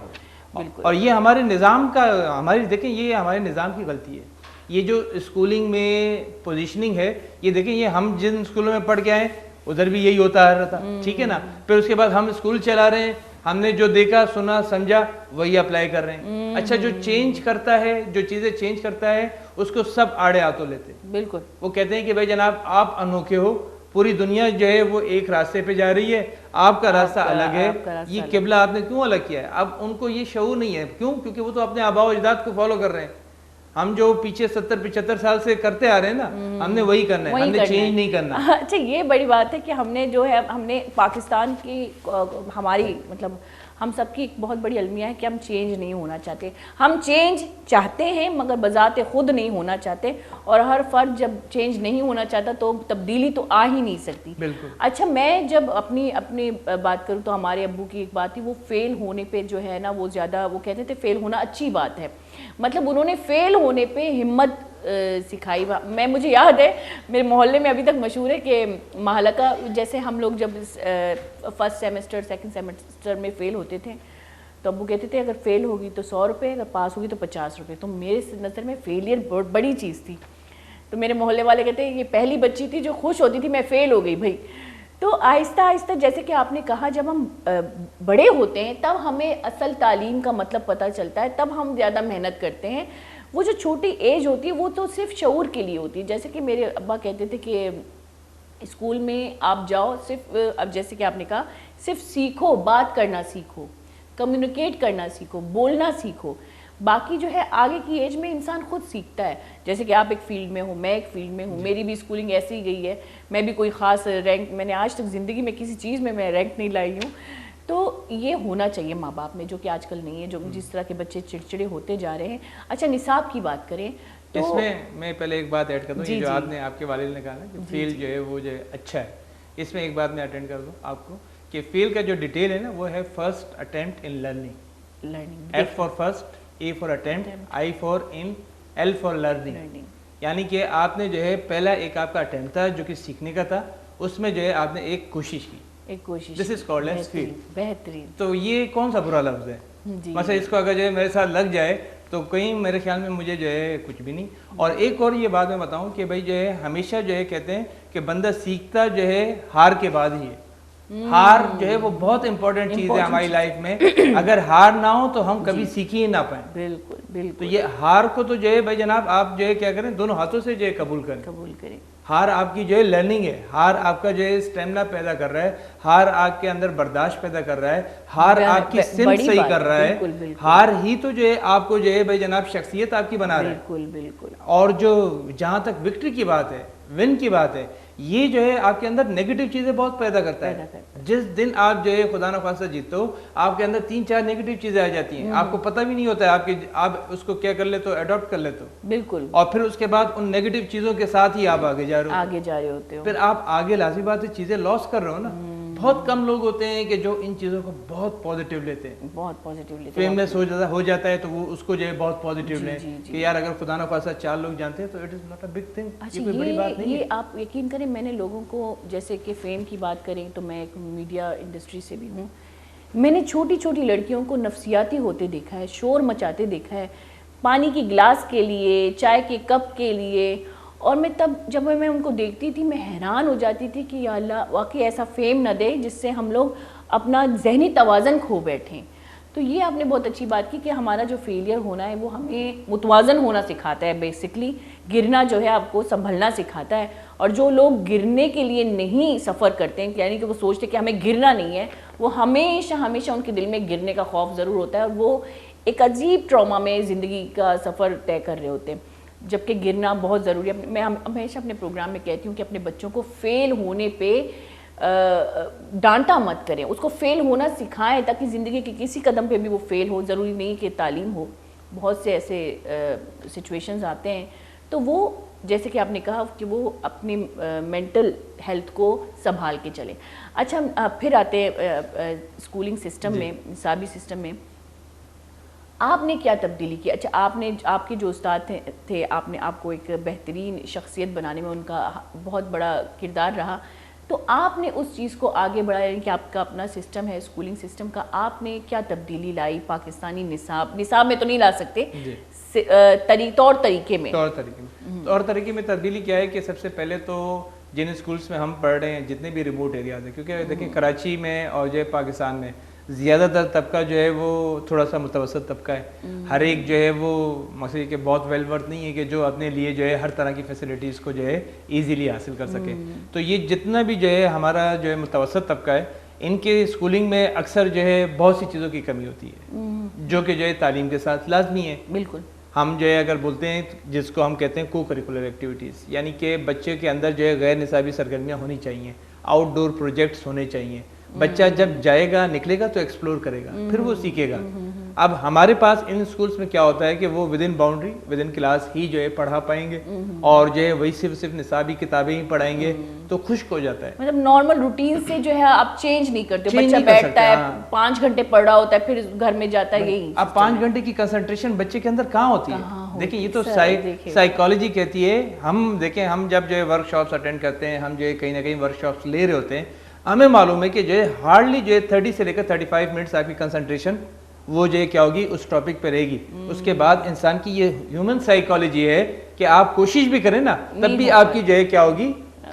اور یہ ہمارے نظام کا، ہماری دیکھیں یہ ہمارے نظام کی غلطی ہے، یہ جو اسکولنگ میں پوزیشننگ ہے، یہ دیکھیں یہ ہم جن اسکولوں میں پڑھ کے آئے ادھر بھی یہی ہوتا آ رہا تھا، ٹھیک ہے نا، پھر اس کے بعد ہم اسکول چلا رہے ہیں، ہم نے جو دیکھا سنا سمجھا وہی اپلائی کر رہے ہیں۔ اچھا جو چینج کرتا ہے، جو چیزیں چینج کرتا ہے، اس کو سب آڑے ہاتھوں لیتے ہیں، بالکل، وہ کہتے ہیں کہ بھائی جناب آپ انوکھے ہو، پوری دنیا جو ہے وہ ایک راستے پہ جا رہی ہے، آپ کا راستہ الگ ہے، یہ قبلہ آپ نے کیوں الگ کیا ہے؟ اب ان کو یہ شعور نہیں ہے، کیوں؟ کیونکہ وہ تو اپنے آباء و اجداد کو فالو کر رہے ہیں۔ ہم جو پیچھے 70-75 سال سے کرتے آ رہے ہیں نا، ہم نے وہی کرنا ہے، ہم نے چینج نہیں کرنا۔ اچھا یہ بڑی بات ہے کہ ہم نے جو ہے، ہم نے پاکستان کی، ہماری مطلب ہم سب کی ایک بہت بڑی المیہ ہے کہ ہم چینج نہیں ہونا چاہتے، ہم چینج چاہتے ہیں مگر بذات خود نہیں ہونا چاہتے، اور ہر فرد جب چینج نہیں ہونا چاہتا تو تبدیلی تو آ ہی نہیں سکتی۔ اچھا میں جب اپنی بات کروں تو ہمارے ابو کی ایک بات تھی، وہ فیل ہونے پہ جو ہے نا وہ زیادہ، وہ کہتے تھے فیل ہونا اچھی بات ہے، مطلب انہوں نے فیل ہونے پہ ہمت سکھائی۔ مجھے یاد ہے میرے محلے میں ابھی تک مشہور ہے کہ محلقہ، جیسے ہم لوگ جب فرسٹ سیمسٹر سیکنڈ سیمسٹر میں فیل ہوتے تھے تو ابو کہتے تھے اگر فیل ہوگی تو 100 روپے، اگر پاس ہوگی تو 50 روپے۔ تو میرے نظر میں فیلئر بہت بڑی چیز تھی، تو میرے محلے والے کہتے ہیں یہ پہلی بچی تھی جو خوش ہوتی تھی میں فیل ہو گئی بھائی۔ تو آہستہ آہستہ جیسے کہ آپ نے کہا جب ہم بڑے ہوتے ہیں تب ہمیں اصل تعلیم کا مطلب پتہ چلتا ہے، تب ہم زیادہ محنت کرتے ہیں۔ وہ جو چھوٹی ایج ہوتی ہے وہ تو صرف شعور کے لیے ہوتی ہے، جیسے کہ میرے ابا کہتے تھے کہ اسکول میں آپ جاؤ صرف، اب جیسے کہ آپ نے کہا صرف سیکھو، بات کرنا سیکھو، کمیونیکیٹ کرنا سیکھو، بولنا سیکھو، باقی جو ہے آگے کی ایج میں انسان خود سیکھتا ہے۔ جیسے کہ آپ ایک فیلڈ میں ہو، میں ایک فیلڈ میں ہوں، میری بھی اسکولنگ ایسی ہی گئی ہے، میں بھی کوئی خاص رینک، میں نے آج تک زندگی میں کسی چیز میں رینک نہیں لائی ہوں۔ تو یہ ہونا چاہیے ماں باپ میں، جو کہ آج کل نہیں ہے، جو جس طرح کے بچے چڑچڑے ہوتے جا رہے ہیں۔ اچھا نصاب کی بات کریں تو اس میں پہلے ایک بات ایڈ کر دوں، جو آپ نے آپ کے والد نے کہا نا کہ فیل جو ہے وہ جو اچھا ہے، اس میں ایک بات میں اٹینڈ کر دوں آپ کو کہ فیل کا جو ڈیٹیل ہے نا وہ ہے first attempt in learning, F for first, A for attempt, I for in, L for learning, یعنی کہ آپ نے جو ہے پہلا ایک آپ کا اٹیمپٹ تھا جو کہ سیکھنے کا تھا، اس میں جو ہے آپ نے ایک کوشش کی، دس از کالڈ ایز فیل۔ بہترین، تو یہ کون سا برا لفظ ہے؟ مثلا اس کو اگر جو ہے میرے ساتھ لگ جائے تو کہیں میرے خیال میں مجھے جو ہے کچھ بھی نہیں۔ اور ایک اور یہ بات میں بتاؤں کہ بھائی جو ہے ہمیشہ جو ہے کہتے ہیں کہ بندہ سیکھتا جو ہے ہار کے بعد ہی ہے، ہار جو ہے وہ بہت امپورٹنٹ چیز ہے ہماری لائف میں، اگر ہار نہ ہو تو ہم کبھی سیکھ ہی نہ پائیں۔ بالکل بالکل، تو یہ ہار کو تو جو ہے بھائی جناب آپ جو ہے کیا کریں، دونوں ہاتھوں سے جو ہے قبول کریں۔ ہار آپ کی جو ہے لرننگ ہے, ہار آپ کا جو ہے اسٹیمنا پیدا کر رہا ہے, ہار آپ کے اندر برداشت پیدا کر رہا ہے, ہار آپ کی سمت صحیح کر رہا ہے, ہار ہی تو جو ہے آپ کو جو ہے بھائی جناب شخصیت آپ کی بنا رہا ہے. بالکل بالکل. اور جو جہاں تک وکٹری کی بات ہے, ون کی بات ہے, یہ جو ہے آپ کے اندر نیگیٹو چیزیں بہت پیدا کرتا ہے. جس دن آپ جو ہے خدا نخواستہ جیتتے ہو, آپ کے اندر 3-4 نیگیٹو چیزیں آ جاتی ہیں, آپ کو پتہ بھی نہیں ہوتا ہے, آپ اس کو کیا کر لیتے ہو, اڈاپٹ کر لیتے ہو. بالکل. اور پھر اس کے بعد ان نیگیٹو چیزوں کے ساتھ ہی آپ آگے جا رہے ہوتے ہو. پھر آپ آگے لازمی بات ہے چیزیں لاس کر رہے ہو نا. بہت کم لوگ ہوتے ہیں کہ جو ان چیزوں کو بہت پازیٹیو لیتے ہیں, بہت پازیٹیو لیتے ہیں. فیملیس ہو جاتا ہے تو وہ اس کو جو ہے بہت پازیٹیو لیں کہ یار اگر خدا نخواستہ 4 لوگ جانتے ہیں تو it is not a big thing, یہ کوئی بڑی بات نہیں ہے. یہ آپ یقین کریں, میں نے لوگوں کو, جیسے کہ فیم کی بات کریں تو میں ایک میڈیا انڈسٹری سے بھی ہوں, میں نے چھوٹی چھوٹی لڑکیوں کو نفسیاتی ہوتے دیکھا ہے, شور مچاتے دیکھا ہے, پانی کی گلاس کے لیے, چائے کے کپ کے لیے. اور میں تب جب میں ان کو دیکھتی تھی میں حیران ہو جاتی تھی کہ یا اللہ واقعی ایسا فیم نہ دے جس سے ہم لوگ اپنا ذہنی توازن کھو بیٹھیں. تو یہ آپ نے بہت اچھی بات کی کہ ہمارا جو فیلئر ہونا ہے وہ ہمیں متوازن ہونا سکھاتا ہے. بیسکلی گرنا جو ہے آپ کو سنبھلنا سکھاتا ہے. اور جو لوگ گرنے کے لیے نہیں سفر کرتے ہیں, یعنی کہ وہ سوچتے کہ ہمیں گرنا نہیں ہے, وہ ہمیشہ ان کے دل میں گرنے کا خوف ضرور ہوتا ہے, اور وہ ایک عجیب ٹراما میں زندگی کا سفر طے کر رہے ہوتے ہیں. جبکہ گرنا بہت ضروری ہے. میں ہمیشہ اپنے پروگرام میں کہتی ہوں کہ اپنے بچوں کو فیل ہونے پہ ڈانٹا مت کریں, اس کو فیل ہونا سکھائیں تاکہ زندگی کے کسی قدم پہ بھی وہ فیل ہو. ضروری نہیں کہ تعلیم ہو, بہت سے ایسے سچویشنز آتے ہیں. تو وہ جیسے کہ آپ نے کہا کہ وہ اپنی مینٹل ہیلتھ کو سنبھال کے چلیں. اچھا پھر آتے ہیں اسکولنگ سسٹم میں, نصابی سسٹم میں آپ نے کیا تبدیلی کی؟ اچھا آپ کے جو استاد تھے, آپ کو ایک بہترین شخصیت بنانے میں ان کا بہت بڑا کردار رہا, تو آپ نے اس چیز کو آگے بڑھایا, یعنی کہ آپ کا اپنا سسٹم ہے اسکولنگ سسٹم کا, آپ نے کیا تبدیلی لائی پاکستانی نصاب میں تو نہیں لا سکتے, طور طریقے میں تبدیلی کیا ہے کہ سب سے پہلے تو جن اسکولس میں ہم پڑھ رہے ہیں جتنے بھی ریموٹ ایریاز ہیں, کیونکہ دیکھیں کراچی میں اور جو ہے پاکستان میں زیادہ تر طبقہ جو ہے وہ تھوڑا سا متوسط طبقہ ہے. ہر ایک جو ہے وہ مسئلہ کہ بہت ویل ورتھ نہیں ہے کہ جو اپنے لیے جو ہے ہر طرح کی فیسلٹیز کو جو ہے ایزیلی حاصل کر سکے. تو یہ جتنا بھی جو ہے ہمارا جو ہے متوسط طبقہ ہے, ان کے اسکولنگ میں اکثر جو ہے بہت سی چیزوں کی کمی ہوتی ہے جو کہ جو ہے تعلیم کے ساتھ لازمی ہے. بالکل. ہم جو ہے اگر بولتے ہیں جس کو ہم کہتے ہیں کو کریکولر ایکٹیویٹیز, یعنی کہ بچے کے اندر جو ہے غیر نصابی سرگرمیاں ہونی چاہیے, آؤٹ ڈور پروجیکٹس ہونے چاہیے. بچہ جب جائے گا نکلے گا تو ایکسپلور کرے گا, پھر وہ سیکھے گا. اب ہمارے پاس ان اسکولس میں کیا ہوتا ہے کہ وہ within boundary within class ہی جو ہے پڑھا پائیں گے, اور جو ہے وہی صرف نصابی کتابیں ہی پڑھائیں گے تو خشک ہو جاتا ہے. مطلب نارمل روٹین سے جو ہے آپ چینج نہیں کرتے, بچہ بیٹھتا ہے 5 گھنٹے پڑھ رہا ہوتا ہے پھر گھر میں جاتا ہے, یہی. اب 5 گھنٹے کی کنسنٹریشن بچے کے اندر کہاں ہوتی ہے؟ دیکھیں یہ تو سائیکالوجی کہتی ہے. ہم جب جو ہے ورک شاپس اٹینڈ کرتے ہیں, ہم جو ہے کہیں نہ کہیں ورک شاپس لے رہے ہوتے ہیں, ہمیں معلوم ہے کہ جو ہے ہارڈلی جو ہے 30 سے لے کر 35 منٹس آپ کی کنسنٹریشن وہ جو ہے کیا ہوگی اس ٹاپک پہ رہے گی. اس کے بعد انسان کی یہ ہیومن سائیکالوجی ہے کہ آپ کوشش بھی کریں نا تب بھی آپ کی جو ہے کیا ہوگی,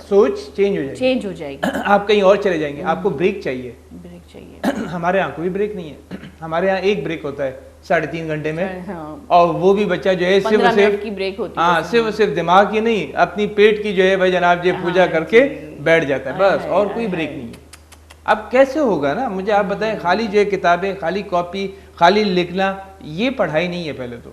سوچ چینج ہو جائے گی, آپ کہیں اور چلے جائیں گے. آپ کو بریک چاہیے. ہمارے یہاں کوئی بریک نہیں ہے. ہمارے یہاں ایک بریک ہوتا ہے 3.5 گھنٹے میں, اور وہ بھی بچہ جو ہے صرف دماغ کی نہیں اپنی پیٹ کی جو ہے بھائی جناب جو پوجا کر کے بیٹھ جاتا ہے, بس اور کوئی بریک نہیں ہے. اب کیسے ہوگا نا, مجھے آپ بتائیں, خالی جو ہے کتابیں, خالی کاپی, خالی لکھنا, یہ پڑھائی نہیں ہے پہلے تو.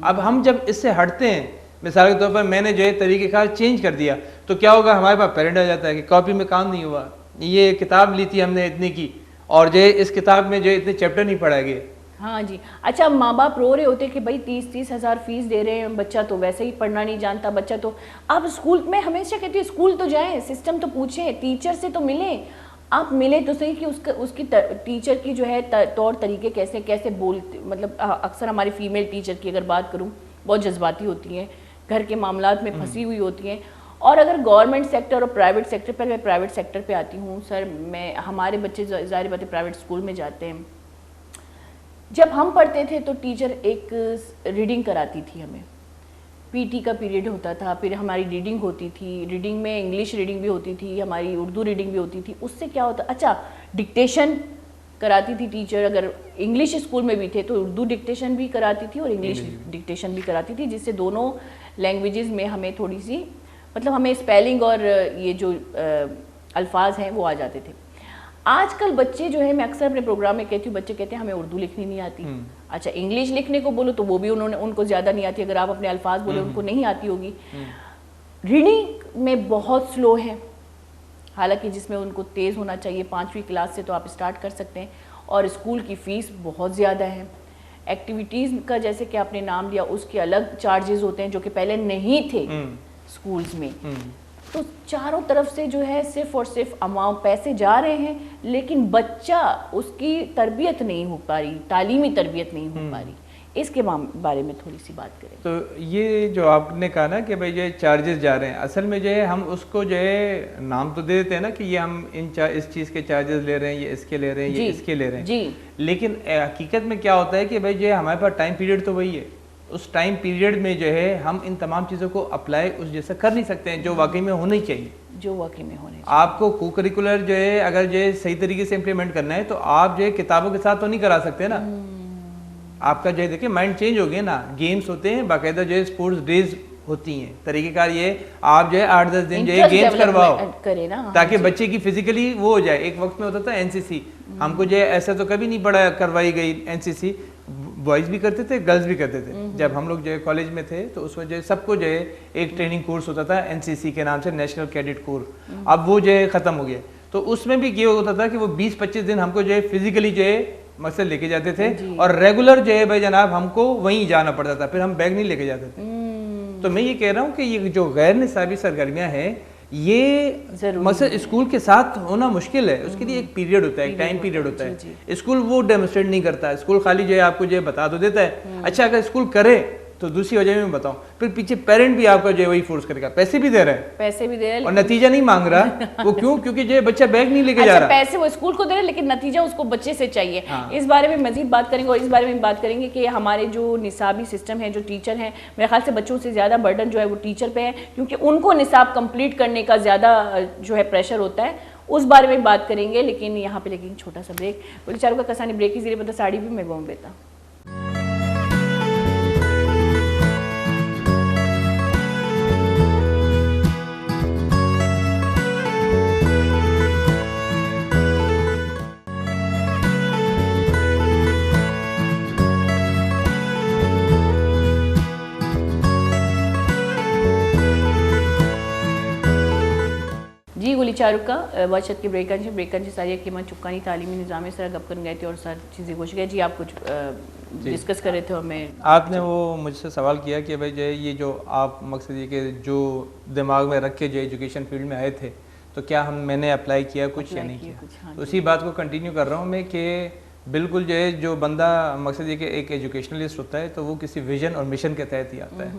اب ہم جب اس سے ہٹتے ہیں, مثال کے طور پر میں نے جو ہے طریقہ کار چینج کر دیا, تو کیا ہوگا, ہمارے پاس پیرنٹ آ جاتا ہے کہ کاپی میں کام نہیں ہوا, یہ کتاب لی تھی ہم نے اتنے کی, اور جو ہے اس کتاب میں جو ہے اتنے چیپٹر نہیں پڑھائے گئے. ہاں جی. اچھا ماں باپ رو رہے ہوتے کہ بھائی 30 ہزار فیس دے رہے ہیں, بچہ تو ویسے ہی پڑھنا نہیں جانتا, بچہ تو. آپ اسکول میں ہمیشہ کہتی ہوں اسکول تو جائیں, سسٹم تو پوچھیں, ٹیچر سے تو ملیں. آپ ملے تو صحیح کہ اس کی ٹیچر کی جو ہے طور طریقے کیسے بولتے, مطلب اکثر ہماری فیمیل ٹیچر کی اگر بات کروں بہت جذباتی ہوتی ہیں, گھر کے معاملات میں پھنسی ہوئی ہوتی ہیں. اور اگر گورنمنٹ سیکٹر اور پرائیویٹ سیکٹر پر, میں پرائیویٹ سیکٹر پہ آتی ہوں سر, ہمارے بچے ظاہر بات ہے پرائیویٹ اسکول میں جاتے ہیں. جب ہم پڑھتے تھے تو ٹیچر ایک ریڈنگ کراتی تھی ہمیں, پی ٹی کا پیریڈ ہوتا تھا, پھر ہماری ریڈنگ ہوتی تھی, ریڈنگ میں انگلش ریڈنگ بھی ہوتی تھی, ہماری اردو ریڈنگ بھی ہوتی تھی. اس سے کیا ہوتا, اچھا ڈکٹیشن کراتی تھی ٹیچر, اگر انگلش اسکول میں بھی تھے تو اردو ڈکٹیشن بھی کراتی تھی اور انگلش ڈکٹیشن بھی کراتی تھی, جس سے دونوں لینگویجز میں ہمیں تھوڑی سی مطلب ہمیں اسپیلنگ اور یہ جو الفاظ ہیں وہ آ جاتے تھے. آج کل بچے جو ہے, میں اکثر اپنے پروگرام میں کہتی ہوں, بچے کہتے ہیں ہمیں اردو لکھنی نہیں آتی. اچھا انگلش لکھنے کو بولو تو وہ بھی ان کو زیادہ نہیں آتی, اگر آپ اپنے الفاظ بولے ان کو نہیں آتی ہوگی. ریڈنگ میں بہت سلو ہے, حالانکہ جس میں ان کو تیز ہونا چاہیے. 5ویں کلاس سے تو آپ اسٹارٹ کر سکتے ہیں. اور اسکول کی فیس بہت زیادہ ہے. ایکٹیویٹیز کا جیسے کہ آپ نے نام لیا, اس کے الگ چارجز ہوتے ہیں جو کہ پہلے نہیں تھے اسکولز میں. تو چاروں طرف سے جو ہے صرف اور صرف اماؤنٹ پیسے جا رہے ہیں, لیکن بچہ اس کی تربیت نہیں ہو پا رہی, تعلیمی تربیت نہیں ہو پا رہی. اس کے بارے میں تھوڑی سی بات کریں. تو یہ جو آپ نے کہا نا کہ بھائی جو چارجز جا رہے ہیں, اصل میں جو ہے ہم اس کو جو ہے نام تو دے دیتے ہیں نا کہ یہ ہم اس چیز کے چارجز لے رہے ہیں, یہ اس کے لے رہے ہیں, یہ اس کے لے رہے ہیں, لیکن حقیقت میں کیا ہوتا ہے کہ بھائی جو ہے ہمارے پاس ٹائم پیریڈ تو وہی ہے. اس ٹائم پیریڈ میں جو ہے ہم ان تمام چیزوں کو اپلائی اس جیسا کر نہیں سکتے ہیں جو واقعی میں ہونا ہی چاہیے. جو واقعی میں ہونے آپ کو کو کریکولر جو ہے اگر جو ہے صحیح طریقے سے امپلیمنٹ کرنا ہے تو آپ جو ہے کتابوں کے ساتھ تو نہیں کرا سکتے نا. آپ کا جو ہے دیکھیں مائنڈ چینج ہو گیا نا. گیمز ہوتے ہیں, باقاعدہ جو ہے اسپورٹس ڈیز ہوتی ہیں. طریقہ کار یہ آپ جو ہے 8-10 دن جو ہے گیمز کرواؤ تاکہ بچے کی فزیکلی وہ ہو جائے. ایک وقت میں ہوتا تھا NCC, ہم کو جو ہے ایسا تو کبھی نہیں پڑھا کروائی گئی NCC. بوائز بھی کرتے تھے, گرلز بھی کرتے تھے. جب ہم لوگ جو ہے کالج میں تھے تو اس وجہ سب کو جو ہے ایک ٹریننگ کورس ہوتا تھا NCC کے نام سے, نیشنل کیڈٹ کورس. اب وہ جو ہے ختم ہو گیا. تو اس میں بھی یہ ہوتا تھا کہ وہ 20-25 دن ہم کو جو ہے فزیکلی جو ہے مقصد لے کے جاتے تھے, اور ریگولر جو ہے بھائی جناب ہم کو وہیں جانا پڑتا تھا, پھر ہم بیگ نہیں لے کے جاتے تھے. تو میں یہ کہہ رہا ہوں کہ یہ جو غیر نصابی سرگرمیاں ہیں یہ مقصد اسکول کے ساتھ ہونا مشکل ہے. اس کے لیے ایک پیریڈ ہوتا ہے, ایک ٹائم پیریڈ ہوتا ہے. اسکول وہ ڈیمونسٹریٹ نہیں کرتا. اسکول خالی جو ہے آپ کو جو ہے بتا تو دیتا ہے. اچھا اگر اسکول کرے تو دوسری وجہ میں بتاؤں, پھر پیچھے پیرنٹ بھی آپ کا جو ہے وہی فورس کرے گا. پیسے بھی دے رہا ہے اور نتیجہ نہیں مانگ رہا. وہ کیوں؟ کیونکہ جو ہے بچہ بیگ نہیں لے کے جا رہا. پیسے وہ اسکول کو دے رہے لیکن نتیجہ اس کو بچے سے چاہیے. اس بارے میں مزید بات کریں گے, اور اس بارے میں بات کریں گے کہ ہمارے جو نصابی سسٹم ہے, جو ٹیچر ہیں, میرے خیال سے بچوں سے زیادہ برڈن جو ہے وہ ٹیچر پہ ہے, کیونکہ ان کو نصاب کمپلیٹ کرنے کا زیادہ جو ہے پریشر ہوتا ہے. اس بارے میں بات کریں گے, لیکن یہاں پہ لیکن چھوٹا سا بریک. بولے چاروں کا کسانی بریک کی زیرے پتہ ساڑی بھی میں گاؤں بیتا. جی گلی چارک کا بادشاہ کے بریکن ساری کہ میں چکانی تعلیمی نظام سر گپ کر گئے تھے اور سر چیزیں پوچھ گئے. جی آپ کچھ ڈسکس کر رہے تھے اور میں آپ نے وہ مجھ سے سوال کیا کہ بھائی جو ہے یہ جو آپ مقصد یہ کہ جو دماغ میں رکھ کے جو ایجوکیشن فیلڈ میں آئے تھے تو کیا میں نے اپلائی کیا کچھ یا نہیں کیا. تو اسی بات کو کنٹینیو کر رہا ہوں میں کہ بالکل جو ہے جو بندہ مقصد یہ کہ ایک ایجوکیشنلسٹ ہوتا ہے تو وہ کسی ویژن اور مشن کے تحت ہی آتا ہے.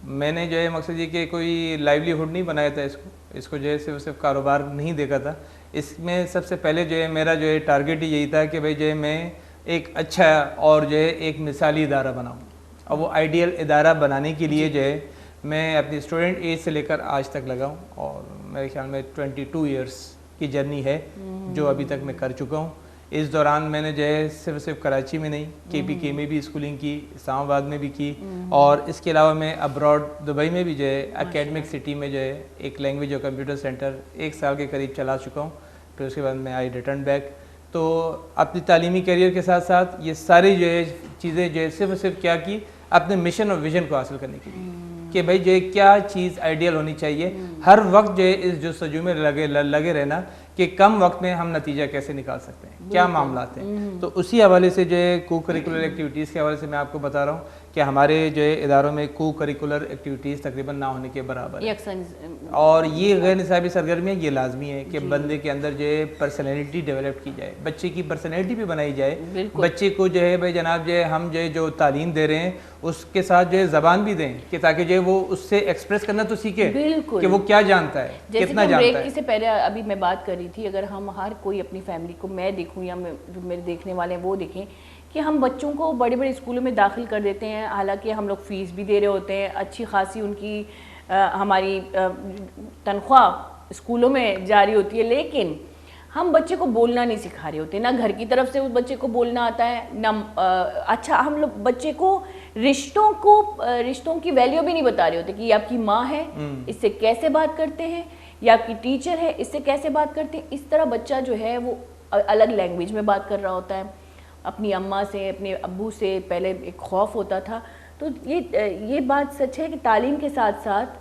میں نے جو ہے مقصد یہ کہ کوئی لائیولیہڈ نہیں بنایا تھا اس کو جو ہے صرف کاروبار نہیں دیکھا تھا. اس میں سب سے پہلے جو ہے میرا جو ہے ٹارگیٹ ہی یہی تھا کہ بھائی جو ہے میں ایک اچھا اور جو ہے ایک مثالی ادارہ بناؤں. اور وہ آئیڈیل ادارہ بنانے کے لیے جو ہے میں اپنی اسٹوڈنٹ ایج سے لے کر آج تک لگا ہوں, اور میرے خیال میں 22 ایئرس کی جرنی ہے جو ابھی تک میں کر چکا ہوں. اس دوران میں نے جو ہے صرف کراچی میں نہیں, KPK میں بھی اسکولنگ کی, اسلام آباد میں بھی کی, اور اس کے علاوہ میں ابراڈ دبئی میں بھی جو ہے اکیڈمک سٹی میں جو ہے ایک لینگویج اور کمپیوٹر سینٹر 1 سال کے قریب چلا چکا ہوں. پھر اس کے بعد میں آئی ریٹرن بیک. تو اپنی تعلیمی کیریئر کے ساتھ ساتھ یہ ساری جو ہے چیزیں جو ہے صرف کیا کی اپنے مشن اور ویژن کو حاصل کرنے کے لیے کہ بھائی جو ہے کیا چیز آئیڈیل ہونی چاہیے. ہر وقت جو ہے اس جستجو میں لگے رہنا کہ کم وقت میں ہم نتیجہ کیسے نکال سکتے ہیں, کیا معاملات ہیں. تو اسی حوالے سے جو ہے کو کریکولر ایکٹیویٹیز کے حوالے سے میں آپ کو بتا رہا ہوں کہ ہمارے جو ہے اداروں میں کو کریکولر ایکٹیویٹیز تقریباً نہ ہونے کے برابر ہے. اور یہ غیر نصابی سرگرمیاں یہ لازمی ہے کہ بندے کے اندر جو ہے پرسنالٹی ڈیولپ کی جائے, بچے کی پرسنالٹی بھی بنائی جائے. بچے کو جو ہے بھائی جناب جو ہے ہم جو تعلیم دے رہے ہیں اس کے ساتھ جو ہے زبان بھی دیں کہ تاکہ جو ہے وہ اس سے ایکسپریس کرنا تو سیکھے کہ وہ کیا جانتا ہے, کتنا جانتا ہے. جیسے پہلے ابھی میں بات کر رہی تھی, اگر ہم ہر کوئی اپنی فیملی کو, میں دیکھوں یا جو میرے دیکھنے والے ہیں وہ دیکھیں کہ ہم بچوں کو بڑے بڑے اسکولوں میں داخل کر دیتے ہیں, حالانکہ ہم لوگ فیس بھی دے رہے ہوتے ہیں, اچھی خاصی ان کی ہماری تنخواہ اسکولوں میں جاری ہوتی ہے, لیکن ہم بچے کو بولنا نہیں سکھا رہے ہوتے. نہ گھر کی طرف سے اس بچے کو بولنا آتا ہے, نہ اچھا ہم لوگ بچے کو رشتوں کی ویلیو بھی نہیں بتا رہے ہوتے کہ یہ آپ کی ماں ہے، اس سے کیسے بات کرتے ہیں، یا آپ کی ٹیچر ہے، اس سے کیسے بات کرتے ہیں. اس طرح بچہ جو ہے وہ الگ لینگویج میں بات کر رہا ہوتا ہے اپنی اماں سے، اپنے ابو سے. پہلے ایک خوف ہوتا تھا. تو یہ بات سچ ہے کہ تعلیم کے ساتھ ساتھ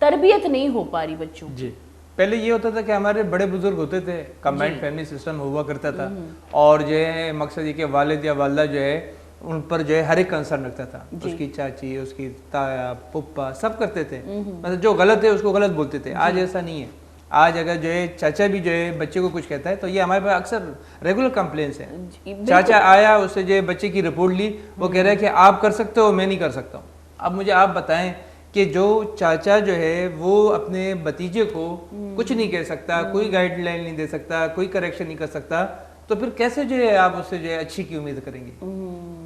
تربیت نہیں ہو پا رہی بچوں کی. جی پہلے یہ ہوتا تھا کہ ہمارے بڑے بزرگ ہوتے تھے، کمبائنڈ فیملی سسٹم ہوا کرتا تھا، اور جو ہے مقصد یہ کہ والد یا والدہ جو ہے ان پر جو ہے ہر ایک کنسرن رکھتا تھا. اس کی چاچی، اس کی تایا، پپا سب کرتے تھے، مطلب جو غلط ہے اس کو غلط بولتے تھے. آج ایسا نہیں ہے. آج اگر جو ہے چاچا بھی جو ہے بچے کو کچھ کہتا ہے تو یہ ہمارے پاس اکثر ریگولر کمپلینس ہیں. چاچا آیا، اس سے جو ہے بچے کی رپورٹ لی، وہ کہہ رہا ہے کہ آپ کر سکتے ہو، میں نہیں کر سکتا ہوں. اب مجھے آپ بتائیں کہ جو چاچا جو ہے وہ اپنے بھتیجے کو کچھ نہیں کہہ سکتا، کوئی گائیڈ لائن نہیں دے سکتا، کوئی کریکشن نہیں کر سکتا، تو پھر کیسے جو ہے آپ اس سے جو ہے اچھی کی امید کریں گے؟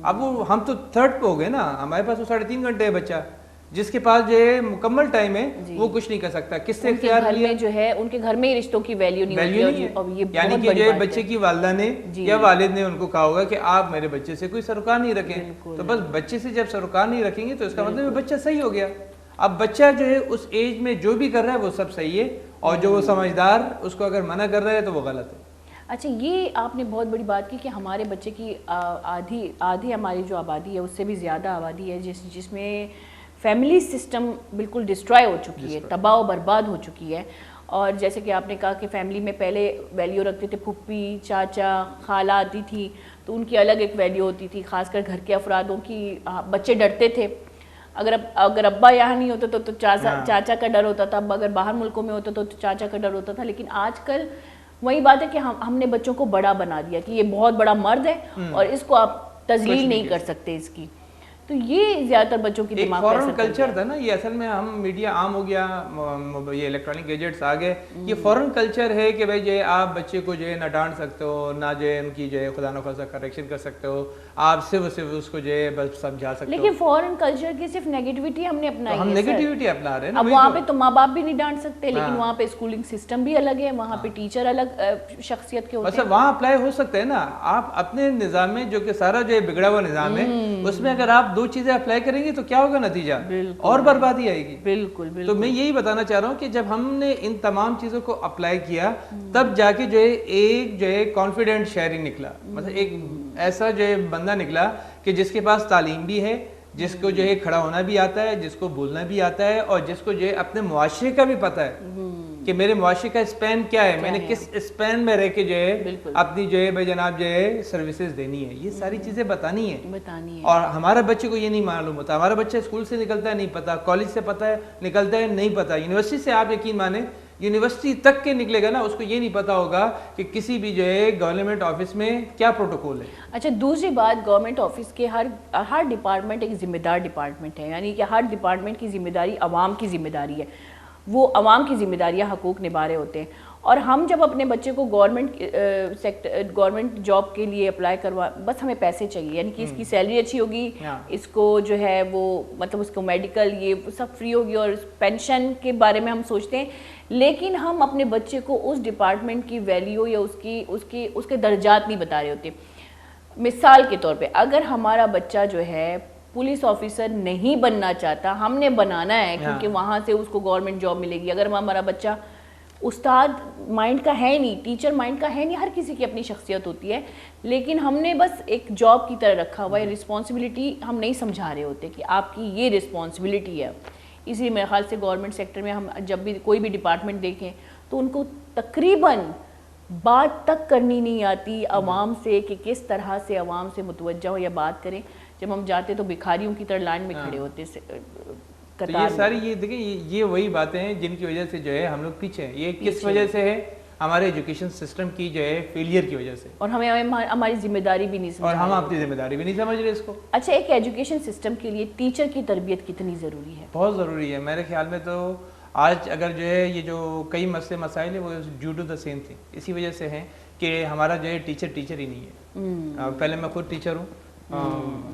اب وہ ہم تو تھرڈ پہ ہو گئے نا. ہمارے پاس وہ 3.5 گھنٹے ہے بچہ، جس کے پاس جو ہے مکمل ٹائم ہے، وہ کچھ نہیں کر سکتا. کس سے اختیار لیا؟ جو ہے ان کے گھر میں ہی رشتوں کی ویلیو نہیں ہوتی. یعنی کہ جو ہے بچے کی والدہ نے یا والد نے ان کو کہا ہوگا کہ آپ میرے بچے سے کوئی سروکار نہیں رکھیں. تو بس بچے سے جب سروکار نہیں رکھیں گے تو اس کا مطلب بچہ صحیح ہو گیا. اب بچہ جو ہے اس ایج میں جو بھی کر رہا ہے وہ سب صحیح ہے، اور جو وہ سمجھدار اس کو اگر منع کر رہا ہے تو وہ غلط ہے. اچھا، یہ آپ نے بہت بڑی بات کی کہ ہمارے بچے کی آدھی ہماری جو آبادی ہے اس سے بھی زیادہ آبادی ہے جس میں فیملی سسٹم بالکل ڈسٹرائے ہو چکی ہے، تباہ و برباد ہو چکی ہے. اور جیسے کہ آپ نے کہا کہ فیملی میں پہلے ویلیو رکھتے تھے، پھپھی، چاچا، خالہ آتی تھی تو ان کی الگ ایک ویلیو ہوتی تھی. خاص کر گھر کے افرادوں کی بچے ڈرتے تھے. اگر ابا یہاں نہیں ہوتا تو چاچا کا ڈر ہوتا تھا، اب اگر باہر ملکوں میں ہوتا تو چاچا کا ڈر ہوتا تھا. لیکن آج کل وہی بات ہے کہ ہم نے بچوں کو بڑا بنا دیا کہ یہ بہت بڑا مرد ہے اور اس کو آپ تذلیل نہیں کر سکتے اس کی. تو یہ زیادہ تر بچوں کی دماغ پر فورن کلچر تھا نا یہ. اصل میں ہم میڈیا عام ہو گیا، یہ الیکٹرانک گیجٹس آ گئے، یہ فورن کلچر ہے کہ بھائی جو ہے آپ بچے کو جو ہے نہ ڈانٹ سکتے ہو، نہ جو ہے ان کی جو ہے خدا نخواستہ کریکشن کر سکتے ہو، آپ صرف اس کو جو ہے بس سمجھا سکتے ہو. لیکن فورن کلچر کی صرف نیگیٹیوٹی ہم نے اپنائی ہے. ہم نیگیٹیوٹی اپنا رہے ہیں نا. اب وہاں پہ تو ماں باپ بھی نہیں ڈانٹ سکتے، لیکن وہاں پہ اسکولنگ سسٹم بھی الگ ہے، وہاں پہ ٹیچر الگ شخصیت کے ہوتے ہیں. بس وہاں اپلائی ہو سکتا ہے نا. آپ اپنے نظام میں جو کہ سارا جو ہے بگڑا ہوا نظام ہے اس میں اگر آپ 2 چیزیں اپلائی کریں گے تو کیا ہوگا نتیجہ؟ اور بربادی آئے گی. بالکل. تو میں یہی بتانا چاہ رہا ہوں کہ جب ہم نے ان تمام چیزوں کو اپلائی کیا تب جا کے جو ہے ایک جو ہے کانفیڈنٹ شہری نکلا. مطلب ایک ایسا جو ہے بندہ نکلا کہ جس کے پاس تعلیم بھی ہے، جس کو جو ہے کھڑا ہونا بھی آتا ہے، جس کو بولنا بھی آتا ہے، اور جس کو جو ہے اپنے معاشرے کا بھی پتہ ہے کہ میرے معاشرے کا اسپین کیا ہے، میں نے کس اسپین میں رہ کے جو ہے اپنی جو ہے بھائی جناب جو ہے سروسز دینی ہے. یہ ساری چیزیں بتانی ہے. اور ہمارا بچے کو یہ نہیں معلوم ہوتا. ہمارا بچہ اسکول سے نکلتا ہے نہیں پتا، کالج سے پتا ہے نکلتا ہے نہیں پتا، یونیورسٹی سے آپ یقین مانیں یونیورسٹی تک کے نکلے گا نا اس کو یہ نہیں پتا ہوگا کہ کسی بھی جو ہے گورنمنٹ آفس میں کیا پروٹوکول ہے. اچھا، دوسری بات، گورنمنٹ آفس کے ہر ڈپارٹمنٹ ایک ذمہ دار ڈپارٹمنٹ ہے. یعنی کہ ہر ڈپارٹمنٹ کی ذمہ داری عوام کی ذمہ داری ہے، وہ عوام کی ذمہ داریاں حقوق نبھا رہے ہوتے ہیں. اور ہم جب اپنے بچے کو گورنمنٹ جاب کے لیے اپلائی بس ہمیں پیسے چاہیے، یعنی کہ اس کی سیلری اچھی ہوگی، اس کو جو ہے وہ مطلب اس کو میڈیکل یہ سب فری ہوگی، اور پینشن کے بارے میں ہم سوچتے ہیں. لیکن ہم اپنے بچے کو اس ڈپارٹمنٹ کی ویلیو یا اس کے درجات نہیں بتا رہے ہوتے. مثال کے طور پہ اگر ہمارا بچہ جو ہے پولیس آفیسر نہیں بننا چاہتا، ہم نے بنانا ہے کیونکہ وہاں سے اس کو گورنمنٹ جاب ملے گی. اگر ہمارا بچہ استاد مائنڈ کا ہے نہیں، ٹیچر مائنڈ کا ہے نہیں، ہر کسی کی اپنی شخصیت ہوتی ہے، لیکن ہم نے بس ایک جاب کی طرح رکھا ہوا ہے. رسپانسبلٹی ہم نہیں سمجھا رہے ہوتے کہ آپ کی یہ رسپانسبلٹی ہے. اسی میرے خیال سے گورنمنٹ سیکٹر میں ہم جب بھی کوئی بھی ڈپارٹمنٹ دیکھیں تو ان کو تقریباً بات تک کرنی نہیں آتی عوام سے کہ کس طرح سے عوام سے متوجہ ہو یا بات کریں. جب ہم جاتے تو بھکاریوں کی طرح لائن میں کھڑے ہوتے. تو یہ ساری یہ دیکھیں یہ وہی باتیں ہیں جن کی وجہ سے جو ہے ہم لوگ پیچھے ہیں. یہ کس وجہ سے ہے؟ ہمارے ایجوکیشن سسٹم کی جو ہے فیلئر کی وجہ سے. اور ہماری ذمہ داری بھی نہیں سمجھ، اور ہم اپنی ذمہ داری بھی نہیں سمجھ رہے اس کو. اچھا، ایک ایجوکیشن سسٹم کے لیے ٹیچر کی تربیت کتنی ضروری ہے؟ بہت ضروری ہے میرے خیال میں. تو آج اگر جو ہے یہ جو کئی مسائل ہیں وہ due to the same thing, اسی وجہ سے ہیں کہ ہمارا جو ہے ٹیچر ہی نہیں ہے. پہلے میں خود ٹیچر ہوں،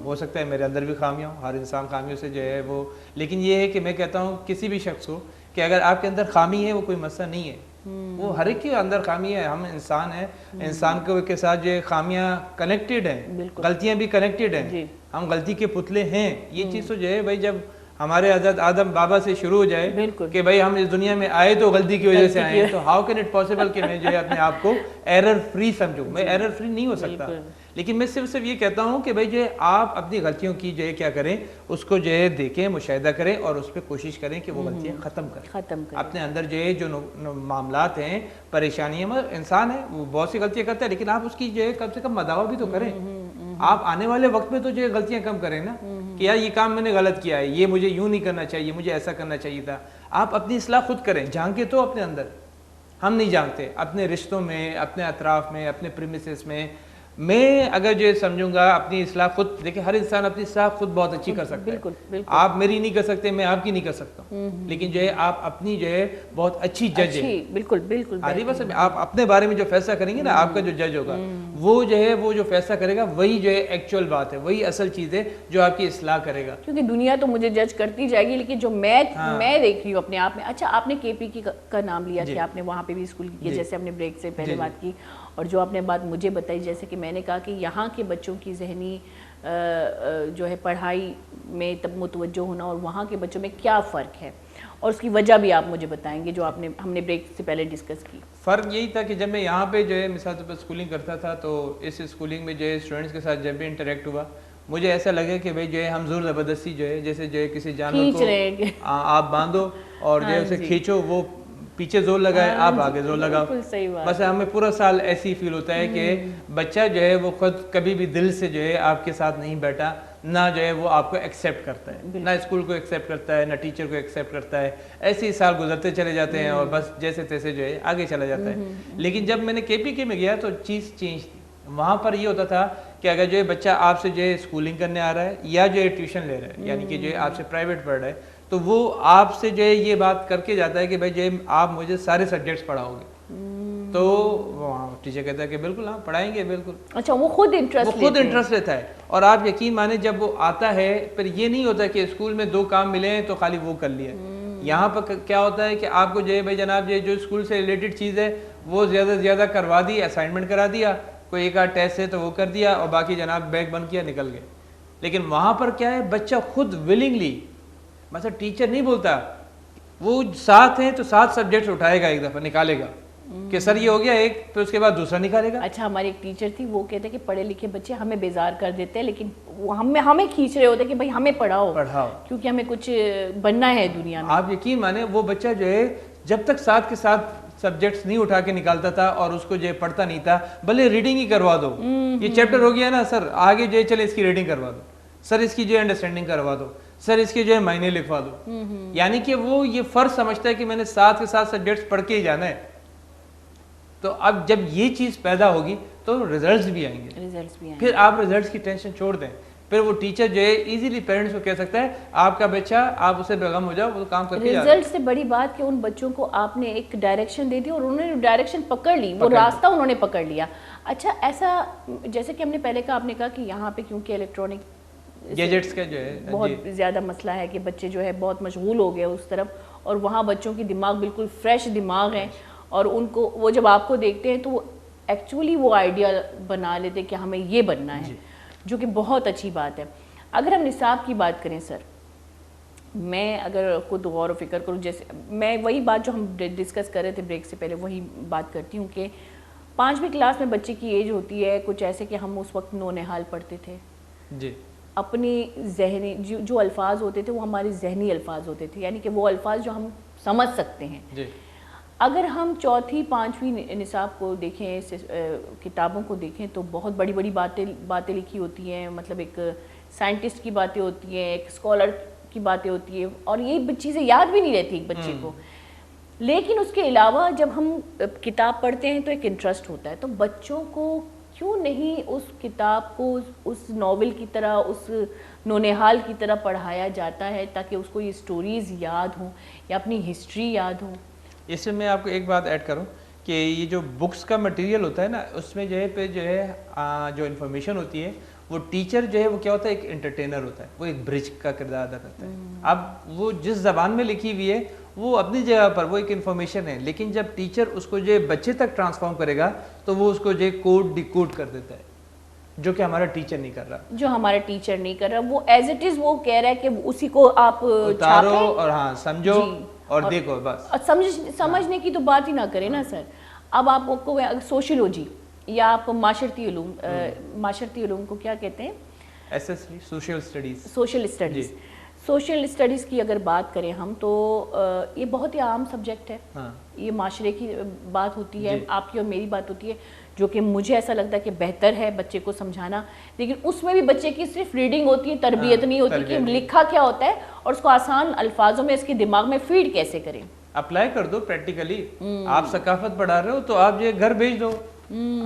ہو سکتا ہے میرے اندر بھی خامیاں ہوں، ہر انسان خامیوں سے جو ہے وہ، لیکن یہ ہے کہ میں کہتا ہوں کسی بھی شخص کو کہ اگر آپ کے اندر خامی ہے وہ کوئی مسئلہ نہیں ہے، وہ ہر ایک کے اندر خامیاں ہیں. ہم انسان ہیں, انسان کے ساتھ جو خامیاں کنیکٹڈ ہیں, غلطیاں بھی کنیکٹڈ ہیں, ہم غلطی کے پتلے ہیں. یہ چیز تو جو ہے بھائی جب ہمارے حضرت آدم بابا سے شروع ہو جائے کہ بھائی ہم اس دنیا میں آئے تو غلطی کی وجہ سے آئے ہیں, تو ہاؤ کین اٹ پاسبل کہ میں جو ہے اپنے آپ کو ایرر فری سمجھوں. میں ایرر فری نہیں ہو سکتا, لیکن میں صرف یہ کہتا ہوں کہ بھائی جو ہے آپ اپنی غلطیوں کی جو ہے کیا کریں, اس کو جو ہے دیکھیں, مشاہدہ کریں اور اس پہ کوشش کریں کہ وہ غلطیاں ختم کریں. اپنے اندر جو ہے جو معاملات ہیں, پریشانیاں, انسان ہے وہ بہت سی غلطیاں کرتا ہے, لیکن آپ اس کی جو ہے کم سے کم مداوع بھی تو کریں. آپ آنے والے وقت میں تو جو ہے غلطیاں کم کریں نا, کہ یار یہ کام میں نے غلط کیا ہے, یہ مجھے یوں نہیں کرنا چاہیے, مجھے ایسا کرنا چاہیے تھا. آپ اپنی اصلاح خود کریں, جھانکیں تو اپنے اندر. ہم نہیں جانتے اپنے رشتوں میں, اپنے اطراف میں, اپنے پریمیسز میں اگر جو سمجھوں گا اپنی اصلاح خود. دیکھیں ہر انسان اپنی اصلاح خود بہت اچھی کر سکتا ہے. آپ میری نہیں کر سکتے, میں آپ کی نہیں کر سکتا ہوں, لیکن جو ہے آپ اپنی جو ہے بہت اچھی جج ہے. بالکل بالکل بس آپ اپنے بارے میں جو فیصلہ کریں گے نا, آپ کا جو جج ہوگا وہ جو ہے وہ جو فیصلہ کرے گا وہی جو ہے ایکچوئل بات ہے, وہی اصل چیز ہے جو آپ کی اصلاح کرے گا. کیونکہ دنیا تو مجھے جج کرتی جائے گی, لیکن جو میں دیکھ رہی ہوں اپنے آپ میں. اچھا, آپ نے کے پی کا نام لیا کہ آپ نے وہاں پہ بھی اسکول کی, جیسے ہم نے بریک سے پہلے بات کی, اور جو آپ نے بات مجھے بتائی, جیسے کہ میں نے کہا کہ یہاں کے بچوں کی ذہنی جو ہے پڑھائی میں تب متوجہ ہونا اور وہاں کے بچوں میں کیا فرق ہے, اور اس کی وجہ بھی آپ مجھے بتائیں گے جو ہم نے بریک سے پہلے ڈسکس کی. فرق یہی تھا کہ جب میں یہاں پہ جو ہے مثال طور پر اسکولنگ کرتا تھا, تو اس اسکولنگ میں جو ہے اسٹوڈنٹس کے ساتھ جب بھی انٹریکٹ ہوا, مجھے ایسا لگا کہ بھائی جو ہے ہم زور زبردستی جو ہے جیسے جو ہے کسی جانور کو آپ باندھو اور جو ہے اسے کھینچو, وہ پیچھے زور لگائے, آپ آگے زور لگاؤ. بس ہمیں پورا سال ایسے ہی فیل ہوتا ہے کہ بچہ جو ہے وہ خود کبھی بھی دل سے جو ہے آپ کے ساتھ نہیں بیٹھا, نہ جو ہے وہ آپ کو ایکسیپٹ کرتا ہے, نہ اسکول کو ایکسیپٹ کرتا ہے, نہ ٹیچر کو ایکسیپٹ کرتا ہے. ایسے ہی سال گزرتے چلے جاتے ہیں اور بس جیسے تیسے جو ہے آگے چلا جاتا ہے. لیکن جب میں نے کے پی کے میں گیا تو چیز چینج تھی. وہاں پر یہ ہوتا تھا کہ اگر جو ہے بچہ آپ سے جو ہے اسکولنگ کرنے آ رہا ہے یا جو ہے ٹیوشن لے رہا ہے, یعنی کہ جو ہے آپ سے پرائیویٹ پڑھ رہا ہے, تو وہ آپ سے جو ہے یہ بات کر کے جاتا ہے کہ بھائی جو ہے آپ مجھے سارے سبجیکٹس پڑھاؤ گے. تو ٹیچر کہتا ہے کہ بالکل ہاں پڑھائیں گے بالکل. اچھا, وہ خود انٹرسٹ لیتا ہے. اور آپ یقین مانیں جب وہ آتا ہے پھر یہ نہیں ہوتا کہ اسکول میں 2 کام ملے ہیں تو خالی وہ کر لیا. یہاں پر کیا ہوتا ہے کہ آپ کو جو ہے بھائی جناب جو اسکول سے ریلیٹڈ چیز ہے وہ زیادہ سے زیادہ کروا دی, اسائنمنٹ کرا دیا, کوئی ایک آدھ ٹیسٹ ہے تو وہ کر دیا, اور باقی جناب بیگ بند کیا, نکل گئے. لیکن وہاں پر کیا ہے, بچہ خود ولنگلی, مثلا ٹیچر نہیں بولتا, وہ ساتھ ہیں تو 7 سبجیکٹس اٹھائے گا, ایک دفعہ نکالے گا کہ سر یہ ہو گیا ایک, پھر اس کے بعد دوسرا نکالے گا. اچھا, ہماری ایک ٹیچر تھی, وہ کہتے کہ پڑھے لکھے بچے ہمیں بیزار کر دیتے ہیں, لیکن ہمیں کھینچ رہے ہوتے کہ بھائی ہمیں پڑھاؤ کیونکہ ہمیں کچھ بننا ہے دنیا میں. آپ یقین مانیں وہ بچہ جو ہے جب تک 7 کے 7 سبجیکٹس نہیں اٹھا کے نکالتا تھا اور اس کو جو ہے پڑھتا نہیں تھا, بھلے ریڈنگ ہی کروا دو, یہ چیپٹر ہو گیا نا سر, آگے جو ہے چلے اس کی ریڈنگ کروا دو, سر اس کی جو ہے انڈرسٹینڈنگ کروا دو, سر اس کے جو ہے معنی لکھوا دو. یعنی کہ وہ یہ فرض سمجھتا ہے کہ میں نے 7 کے 7 سبجیکٹس پڑھ کے ہی جانا ہے. تو اب جب یہ چیز پیدا ہوگی تو ریزلٹس بھی آئیں گے, پھر آپ ریزلٹس کی ٹینشن چھوڑ دیں. پھر وہ ٹیچر جو ہے ایزیلی پیرنٹس کو کہہ سکتا ہے آپ کا بچہ, آپ اسے بیغم ہو جاؤ, وہ کام کر کے جا رہا ہے. ریزلٹ سے بڑی بات کہ ان بچوں کو آپ نے ایک ڈائریکشن دے دی اور انہوں نے ڈائریکشن پکڑ لی, وہ راستہ انہوں نے پکڑ لیا. اچھا, ایسا جیسے کہ ہم نے پہلے کہا, آپ نے کہا کہ یہاں پہ کیونکہ الیکٹرانک گیجٹس کا جو ہے بہت زیادہ مسئلہ ہے کہ بچے جو ہے بہت مشغول ہو گئے اس طرف, اور وہاں بچوں کی دماغ بالکل فریش دماغ ہیں, اور ان کو وہ جب آپ کو دیکھتے ہیں تو وہ ایکچولی وہ آئیڈیا بنا لیتے کہ ہمیں یہ بننا ہے, جو کہ بہت اچھی بات ہے. اگر ہم نصاب کی بات کریں سر, میں اگر خود غور و فکر کروں, جیسے میں وہی بات جو ہم ڈسکس کر رہے تھے بریک سے پہلے وہی بات کرتی ہوں کہ 5ویں کلاس میں بچے کی ایج ہوتی ہے کچھ ایسے کہ ہم اس وقت نونہال پڑھتے تھے. جی, اپنی ذہنی جو الفاظ ہوتے تھے وہ ہمارے ذہنی الفاظ ہوتے تھے, یعنی کہ وہ الفاظ جو ہم سمجھ سکتے ہیں. جی, اگر ہم 4تھی 5ویں نصاب کو دیکھیں, کتابوں کو دیکھیں, تو بہت بڑی بڑی باتیں لکھی ہوتی ہیں, مطلب ایک سائنٹسٹ کی باتیں ہوتی ہیں, ایک اسکالر کی باتیں ہوتی ہیں, اور یہ چیزیں یاد بھی نہیں رہتی ایک بچے کو. لیکن اس کے علاوہ جب ہم کتاب پڑھتے ہیں تو ایک انٹرسٹ ہوتا ہے. تو بچوں کو کیوں نہیں اس کتاب کو اس ناول کی طرح, اس نونہال کی طرح پڑھایا جاتا ہے تاکہ اس کو یہ سٹوریز یاد ہوں یا اپنی ہسٹری یاد ہو. اس میں میں آپ کو ایک بات ایڈ کروں کہ یہ جو بکس کا مٹیریل ہوتا ہے نا, اس میں جو ہے پہ جو ہے جو انفارمیشن ہوتی ہے, وہ ٹیچر جو ہے وہ کیا ہوتا ہے, ایک انٹرٹینر ہوتا ہے, وہ ایک برج کا کردار ادا کرتا ہے. اب وہ جس زبان میں لکھی ہوئی ہے وہ اپنی جگہ پر وہ ایک انفارمیشن ہے، لیکن جب ٹیچر اس کو جو بچے تک ٹرانسفارم کرے گا تو وہ اس کو جو کوڈ ڈیکوڈ کر دیتا ہے، جو کہ ہمارا ٹیچر نہیں کر رہا، جو ہمارا ٹیچر نہیں کر رہا، وہ ایز اٹ از وہ کہہ رہا ہے کہ اسی کو آپ اتارو اور ہاں سمجھو اور دیکھو بس. سمجھنے کی تو بات ہی نہ کریں نا سر. اب آپ کو سوشیولوجی یا آپ معاشرتی علوم کو کیا کہتے ہیں؟ Social studies. سوشل اسٹڈیز کی اگر بات کریں ہم تو یہ بہت ہی عام سبجیکٹ ہے. یہ معاشرے کی بات ہوتی ہے، آپ کی اور میری بات ہوتی ہے، جو کہ مجھے ایسا لگتا ہے کہ بہتر ہے بچے کو سمجھانا، لیکن اس میں بھی بچے کی صرف ریڈنگ ہوتی ہے، تربیت نہیں ہوتی کہ لکھا کیا ہوتا ہے اور اس کو آسان الفاظوں میں اس کے دماغ میں فیڈ کیسے کریں. اپلائی کر دو پریکٹیکلی. آپ ثقافت پڑھا رہے ہو تو آپ جو گھر بھیج دو،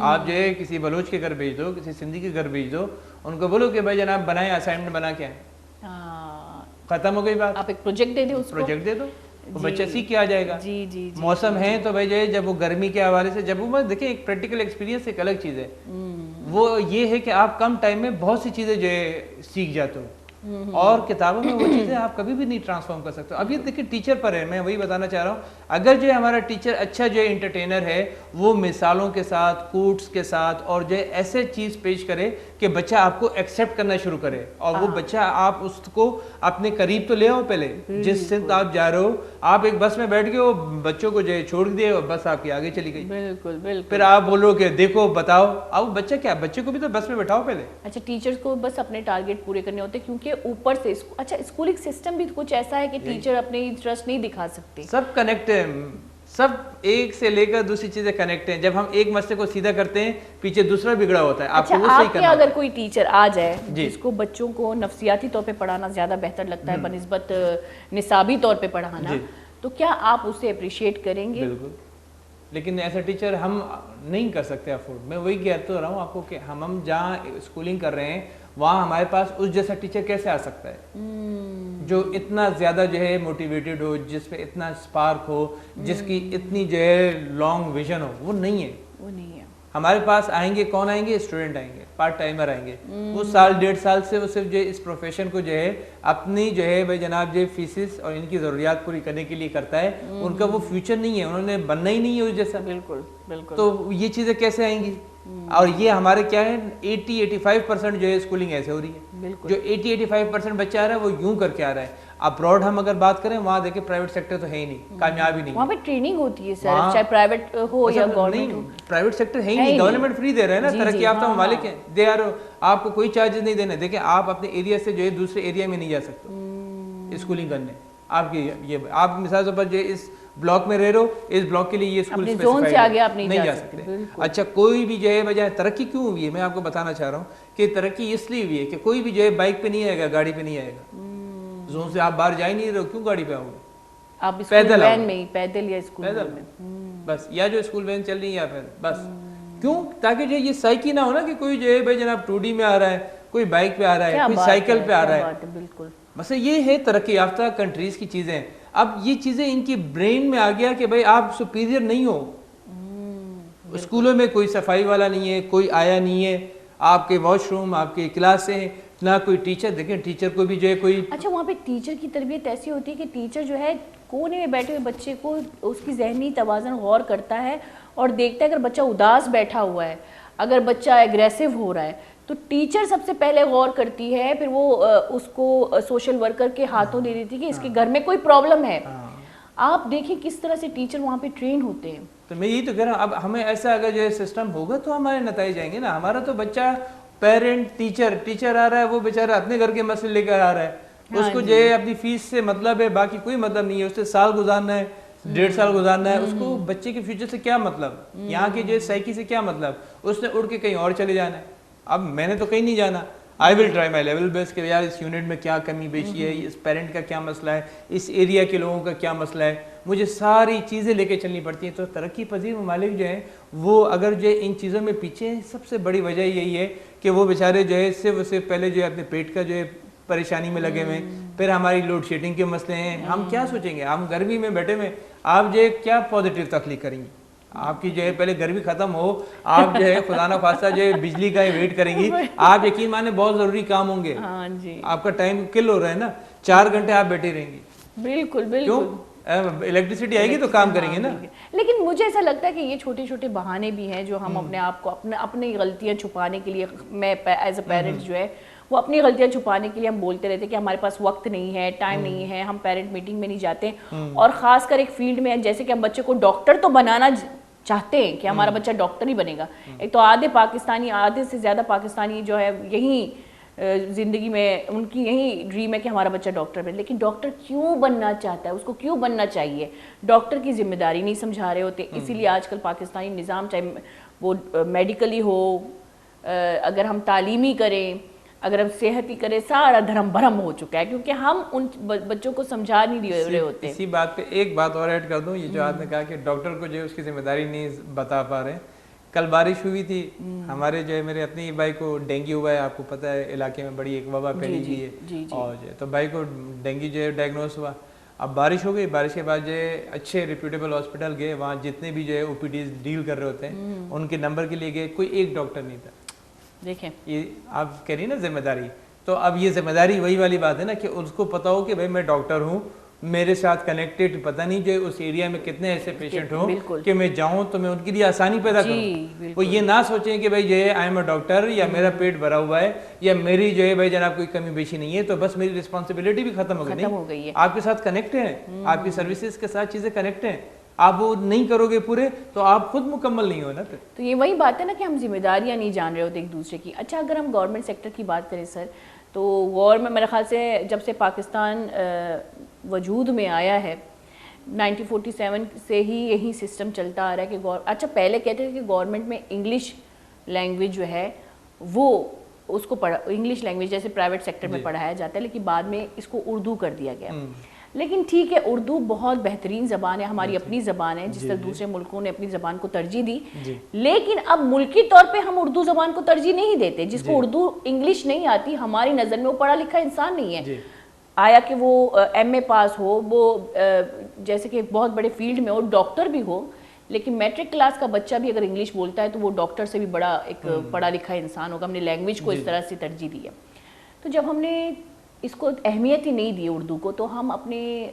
آپ جو ہے کسی بلوچ کے گھر بھیج دو، کسی سندھی کے گھر بھیج دو، ان کو بولو کہ بھائی جناب بنائیں اسائنمنٹ بنا کے آئیں، ختم ہو گئی بات. آپ ایک پروجیکٹ دے دو، پروجیکٹ دے دو، بچہ سیکھ کے آ جائے گا. جی جی موسم ہے تو بھائی جو ہے جب وہ گرمی کے حوالے سے جب وہ دیکھیں ایک پریکٹیکل ایکسپیرینس ایک الگ چیز ہے، وہ یہ ہے کہ آپ کم ٹائم میں بہت سی چیزیں جو ہے سیکھ جاتے ہو، اور کتابوں میں وہ چیزیں آپ کبھی بھی نہیں ٹرانسفارم کر سکتے. اب یہ دیکھیں ٹیچر پر ہے، میں وہی بتانا چاہ رہا ہوں، اگر جو ہے ہمارا ٹیچر اچھا جو ہے انٹرٹینر ہے، وہ مثالوں کے ساتھ، کوٹس کے ساتھ اور جو ہے ایسے چیز پیش کرے کہ بچہ آپ کو ایکسیپٹ کرنا شروع کرے، اور وہ بچہ آپ اس کو اپنے قریب تو لے آؤ. پہلے جس سمت آپ جا رہے ہو، آپ ایک بس میں بیٹھ کے وہ بچوں کو جو ہے چھوڑ دیے اور بس آپ کی آگے چلی گئی. بالکل بالکل. پھر آپ بولو کہ دیکھو بتاؤ، اب بچہ کیا، بچے کو بھی تو بس میں بٹھاؤ پہلے. اچھا ٹیچرز کو بس اپنے ٹارگیٹ پورے کرنے ہوتے ہیں، کیونکہ اوپر سے اچھا اسکولنگ سسٹم بھی کچھ ایسا ہے کہ ٹیچر اپنے انٹرسٹ نہیں دکھا سکتے. سب کنیکٹ ہے، سب ایک سے لے کر دوسری چیزیں کنیکٹ ہیں. جب ہم ایک مسئلے کو سیدھا کرتے ہیں پیچھے دوسرا بگڑا ہوتا ہے. آپ کو وہ صحیح کرنا ہے. اگر کوئی ٹیچر آ جائے جس کو بچوں کو نفسیاتی طور پہ پڑھانا زیادہ بہتر لگتا ہے بنسبت نصابی طور پہ پڑھانا، تو کیا آپ اسے اپریشیٹ کریں گے؟ بالکل، لیکن ایسا ٹیچر ہم نہیں کر سکتے افورڈ. میں وہی کہتا رہا ہوں آپ کو کہ ہم جہاں اسکولنگ کر رہے ہیں وہاں ہمارے پاس اس جیسا ٹیچر کیسے آ سکتا ہے جو اتنا زیادہ جو ہے موٹیویٹڈ ہو، جس پہ اتنا اسپارک ہو، جس کی اتنی جو ہے لانگ ویژن ہو. وہ نہیں ہے. ہمارے پاس آئیں گے کون آئیں گے؟ اسٹوڈنٹ آئیں گے، پارٹ ٹائمر آئیں گے. وہ سال ڈیڑھ سال سے وہ صرف جو اس پروفیشن کو جو ہے اپنی جو ہے بھائی جناب جو فیسز اور ان کی ضروریات پوری کرنے کے لیے کرتا ہے. ان کا وہ فیوچر نہیں ہے، انہوں نے بننا ہی نہیں ہے اس جیسا. بالکل بالکل. تو یہ چیزیں کیسے آئیں گی؟ اور یہ ہمارے کیا ہے 80-85% جو ہے اسکولنگ ایسے ہو رہی ہے. جو 80-85% بچہ آ رہا ہے وہ یوں کر کے آ رہا ہے. ابراڈ ہم اگر بات کریں وہاں دیکھیں پرائیویٹ سیکٹر تو ہے ہی نہیں، کامیاب ہی نہیں. وہاں پہ ٹریننگ ہوتی ہے سر، چاہے پرائیویٹ ہو یا گورنمنٹ ہو. پرائیوٹ سیکٹر ہے ہی نہیں، گورنمنٹ فری دے رہے ہیں نا، ترقی یافتہ ممالک ہیں، دے آر آپ کو کوئی چارجز نہیں دینے. دیکھیں آپ اپنے ایریا سے جو ہے دوسرے ایریا میں نہیں جا سکتے اسکولنگ کرنے. آپ کی یہ آپ مثال طور پر جو اس بلاک میں رہ رہے ہو، اس بلاک کے لیے یہ اسکول نہیں جا سکتے. اچھا کوئی بھی جو ہے بجائے ترقی کیوں ہوئی ہے میں آپ کو بتانا چاہ رہا ہوں کہ ترقی اس لیے ہوئی ہے کہ کوئی بھی جو ہے بائک پہ نہیں آئے گا، گاڑی پہ نہیں آئے گا. زون سے آپ باہر جا ہی نہیں رہے ہو، کیوں گاڑی پہ آؤ گے؟ آپ پیدل وین میں، پیدل یا اسکول میں بس، یا جو اسکول وین چل رہی ہے یا پھر بس. کیوں؟ تاکہ جو یہ سائیکی نہ ہو نا کہ کوئی جو ہے بھائی جناب 2D میں آ رہا ہے، کوئی بائک پہ آ رہا ہے، کوئی سائیکل پہ آ رہا ہے. بالکل. بس یہ ہے ترقی یافتہ کنٹریز کی چیزیں. اب یہ چیزیں ان کی برین میں آ گیا کہ بھائی آپ سپیریئر نہیں ہو. اسکولوں میں کوئی صفائی والا نہیں ہے، کوئی آیا نہیں ہے، آپ کے واش روم، آپ کے کلاسیں، نہ کوئی ٹیچر. دیکھیں ٹیچر کو بھی جو ہے کوئی اچھا وہاں پہ ٹیچر کی تربیت ایسی ہوتی ہے کہ ٹیچر جو ہے کونے میں بیٹھے ہوئے بچے کو اس کی ذہنی توازن غور کرتا ہے اور دیکھتا ہے اگر بچہ اداس بیٹھا ہوا ہے، اگر بچہ ایگریسو ہو رہا ہے تو ٹیچر سب سے پہلے غور کرتی ہے، پھر وہ اس کو سوشل ورکر کے ہاتھوں دے دیتی ہے کہ اس کے گھر میں کوئی پرابلم ہے. آپ دیکھیں کس طرح سے ٹیچر وہاں پہ ٹرین ہوتے ہیں. تو میں یہی تو کہہ رہا ہوں اب ہمیں ایسا اگر جو ہے سسٹم ہوگا تو ہمارے نتائج آئیں گے نا. ہمارا تو بچہ پیرنٹ ٹیچر آ رہا ہے، وہ بیچارہ اپنے گھر کے مسئلے لے کر آ رہا ہے. اس کو جو ہے اپنی فیس سے مطلب ہے، باقی کوئی مطلب نہیں ہے. اس سے سال گزارنا ہے، 1.5 سال گزارنا ہے، اس کو بچے کے فیوچر سے کیا مطلب، یہاں کے جو سائیکی سے کیا مطلب. اس نے اڑ کے کہیں اور چلے جانا ہے. اب میں نے تو کہیں نہیں جانا. I will try my level best کہ یار اس یونٹ میں کیا کمی بیشی ہے، اس پیرنٹ کا کیا مسئلہ ہے، اس ایریا کے لوگوں کا کیا مسئلہ ہے. مجھے ساری چیزیں لے کے چلنی پڑتی ہیں. تو ترقی پذیر ممالک جو ہیں وہ اگر جو ان چیزوں میں پیچھے ہیں، سب سے بڑی وجہ یہی ہے کہ وہ بیچارے جو ہے صرف پہلے جو ہے اپنے پیٹ کا جو ہے پریشانی میں لگے ہوئے ہیں. پھر ہماری لوڈ شیڈنگ کے مسئلے ہیں. ہم کیا سوچیں گے؟ ہم گرمی میں بیٹھے ہوئے، آپ جو ہے کیا پازیٹیو تخلیق کریں گے؟ آپ کی جو ہے پہلے گرمی ختم ہو، آپ جو ہے خدا نہ خواستہ جو ہے بجلی کا ویٹ کریں گی. آپ یقین مانے بہت ضروری کام ہوں گے، آپ کا ٹائم کل ہو رہا ہے نا، 4 گھنٹے آپ بیٹھے رہیں گی. بالکل بالکل. الیکٹریسٹی آئے گی تو کام کریں گے نا. لیکن مجھے ایسا لگتا ہے کہ یہ چھوٹے چھوٹے بہانے بھی ہیں جو ہم اپنے آپ کو اپنی غلطیاں چھپانے کے لیے, میں ایز اے پیرنٹ جو ہے وہ اپنی غلطیاں چھپانے کے لیے ہم بولتے رہتے ہیں کہ ہمارے پاس وقت نہیں ہے, ٹائم نہیں ہے, ہم پیرنٹ میٹنگ میں نہیں جاتے. اور خاص کر ایک فیلڈ میں جیسے کہ ہم بچے کو ڈاکٹر تو بنانا چاہتے ہیں کہ ہمارا بچہ ڈاکٹر ہی بنے گا. ایک تو آدھے سے زیادہ پاکستانی جو ہے یہی زندگی میں ان کی یہی ڈریم ہے کہ ہمارا بچہ ڈاکٹر بنے. لیکن ڈاکٹر کیوں بننا چاہتا ہے, اس کو کیوں بننا چاہیے, ڈاکٹر کی ذمہ داری نہیں سمجھا رہے ہوتے. اسی لیے آج کل پاکستانی نظام, چاہے وہ میڈیکلی ہو, اگر ہم تعلیمی کریں, اگر ہم صحت ہی کریں, سارا دھرم بھرم ہو چکا ہے کیونکہ ہم ان بچوں کو سمجھا نہیں رہے ہوتے. اسی بات پہ ایک بات اور ایڈ کر دوں, یہ جو آپ نے کہا کہ ڈاکٹر کو جو ہے اس کی ذمہ داری نہیں بتا پا رہے. کل بارش ہوئی تھی, ہمارے جو ہے میرے اپنے بھائی کو ڈینگی ہوا ہے, آپ کو پتہ ہے علاقے میں بڑی ایک وبا پھیلی ہوئی ہے, اور جو ہے تو بھائی کو ڈینگی جو ہے ڈائگنوز ہوا. اب بارش ہو گئی, بارش کے بعد جو ہے اچھے ریپیوٹیبل ہاسپٹل گئے, وہاں جتنے بھی جو ہے او پی ڈیز ڈیل کر رہے ہوتے ہیں ان کے نمبر کے لیے گئے, کوئی ایک ڈاکٹر نہیں تھا. دیکھیں یہ آپ کہہ رہی نا ذمہ داری, تو اب یہ ذمہ داری وہی والی بات ہے نا کہ اس کو پتا ہو کہ بھائی میں ڈاکٹر ہوں, میرے ساتھ کنیکٹڈ پتہ نہیں جو اس ایریا میں کتنے ایسے پیشنٹ ہوں کہ میں جاؤں تو میں ان کے لیے آسانی پیدا کروں. وہ یہ نہ سوچیں کہ بھائی جو ہے آئی ایم اے ڈاکٹر, یا میرا پیٹ بھرا ہوا ہے, یا میری جو ہے بھائی جناب کوئی کمی بیشی نہیں ہے تو بس میری رسپانسبلٹی بھی ختم ہو گئی ہے. آپ کے ساتھ کنیکٹ ہیں, آپ کی سروسز کے ساتھ چیزیں کنیکٹ ہیں, آپ وہ نہیں کرو گے پورے تو آپ خود مکمل نہیں ہو نا. تو یہ وہی بات ہے نا کہ ہم ذمہ داریاں نہیں جان رہے ہوتے ایک دوسرے کی. اچھا اگر ہم گورنمنٹ سیکٹر کی بات کریں سر, تو وار میں میرے خیال سے جب سے پاکستان وجود میں آیا ہے 1947 سے ہی یہی سسٹم چلتا آ رہا ہے کہ اچھا پہلے کہتے تھے کہ گورنمنٹ میں انگلش لینگویج جو ہے وہ اس کو انگلش لینگویج جیسے پرائیویٹ سیکٹر میں پڑھایا جاتا ہے, لیکن بعد میں اس کو اردو کر دیا گیا. لیکن ٹھیک ہے, اردو بہت بہترین زبان ہے, ہماری اپنی زبان ہے, جس طرح دوسرے ملکوں نے اپنی زبان کو ترجیح دی. لیکن اب ملکی طور پہ ہم اردو زبان کو ترجیح نہیں دیتے. جس کو اردو انگلش نہیں آتی, ہماری نظر میں وہ پڑھا لکھا انسان نہیں ہے. آیا کہ وہ ایم اے پاس ہو, وہ جیسے کہ بہت بڑے فیلڈ میں ہو, ڈاکٹر بھی ہو, لیکن میٹرک کلاس کا بچہ بھی اگر انگلش بولتا ہے تو وہ ڈاکٹر سے بھی بڑا ایک پڑھا لکھا انسان ہوگا. ہم نے لینگویج کو اس طرح سے ترجیح دی ہے. تو جب ہم نے اس کو اہمیت ہی نہیں دی اردو کو, تو ہم اپنے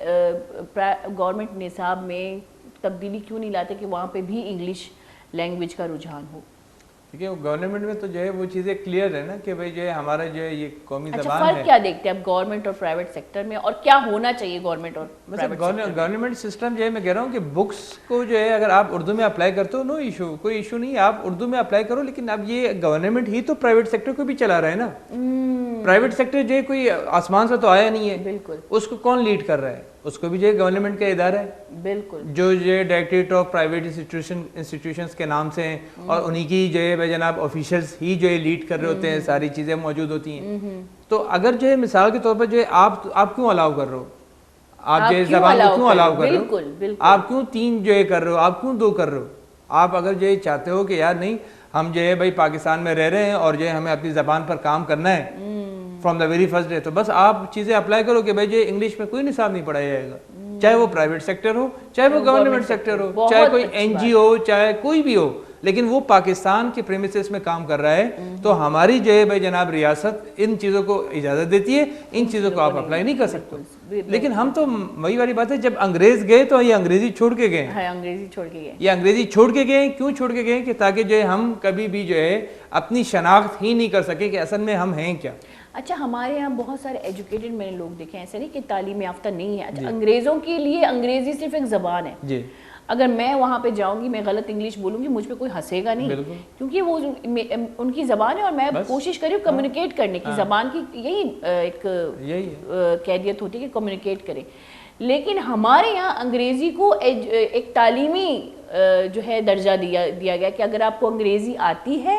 گورنمنٹ نصاب میں تبدیلی کیوں نہیں لاتے کہ وہاں پہ بھی انگلش لینگویج کا رجحان ہو. کیونکہ گورنمنٹ میں تو جو ہے وہ چیزیں کلیئر ہے نا کہ بھائی جو ہے ہمارا جو ہے یہ قومی زبان ہے. اچھا فرق کیا دیکھتے ہیں اب گورنمنٹ اور پرائیویٹ سیکٹر میں, اور کیا ہونا چاہیے گورنمنٹ اور گورنمنٹ سسٹم جو ہے میں کہہ رہا ہوں کہ بکس کو جو ہے اگر آپ اردو میں اپلائی کرتے ہو نو ایشو, کوئی ایشو نہیں, آپ اردو میں اپلائی کرو. لیکن اب یہ گورنمنٹ ہی تو پرائیویٹ سیکٹر کو بھی چلا رہا ہے نا. پرائیویٹ سیکٹر جو ہے کوئی آسمان سے تو آیا نہیں ہے, بالکل, اس کو کون لیڈ کر رہا ہے, اس کو بھی جو ہے گورنمنٹ کا ادارہ ہے. بالکل, جو ہے ڈائریکٹریٹ آف پرائیویٹ انسٹیٹیوشنس کے نام سے ہیں, اور انہی کی جو ہے بھائی جناب آفیشلس ہی جو ہے لیڈ کر رہے ہوتے ہیں, ساری چیزیں موجود ہوتی ہیں. تو اگر جو ہے مثال کے طور پر جو ہے آپ کیوں الاؤ کر رہے ہو, آپ جو ہے زبان کو کیوں الاؤ کر رہے ہو, آپ کیوں 3 جو ہے کر رہے ہو, آپ کیوں 2 کر رہے ہو. آپ اگر جو ہے چاہتے ہو کہ یار نہیں ہم جو ہے بھائی پاکستان میں رہ رہے ہیں اور جو ہے ہمیں اپنی زبان پر کام کرنا ہے from the very first day, تو بس آپ چیزیں اپلائی کرو کہ بھائی جو انگلش میں کوئی نصاب نہیں پڑھایا جائے گا, چاہے وہ پرائیویٹ سیکٹر ہو, چاہے وہ گورنمنٹ سیکٹر ہو, چاہے کوئی این جی او, چاہے کوئی بھی ہو, لیکن وہ پاکستان کے پریمیسز میں کام کر رہا ہے. تو ہماری جو ہے بھائی جناب ریاست ان چیزوں کو اجازت دیتی ہے, ان چیزوں کو آپ اپلائی نہیں کر سکتے. لیکن ہم تو وہی والی بات ہے, جب انگریز گئے تو یہ انگریزی چھوڑ کے گئے, یہ انگریزی چھوڑ کے گئے. کیوں چھوڑ کے گئے, کہ تاکہ جو ہے ہم کبھی بھی جو ہے اپنی شناخت ہی نہیں کر سکے کہ اصل میں ہم ہیں کیا. اچھا ہمارے یہاں بہت سارے ایجوکیٹڈ میں نے لوگ دیکھے ہیں, ایسا نہیں کہ تعلیم یافتہ نہیں ہے. اچھا انگریزوں کے لیے انگریزی صرف ایک زبان ہے. جی, اگر میں وہاں پہ جاؤں گی, میں غلط انگلش بولوں گی, مجھ پہ کوئی ہنسے گا نہیں, کیونکہ وہ ان کی زبان ہے, اور میں کوشش کری ہوں کمیونیکیٹ کرنے کی. زبان کی یہی ایک کیفیت ہوتی ہے کہ کمیونیکیٹ کریں. لیکن ہمارے یہاں انگریزی کو ایک تعلیمی جو ہے درجہ دیا گیا کہ اگر آپ کو انگریزی آتی ہے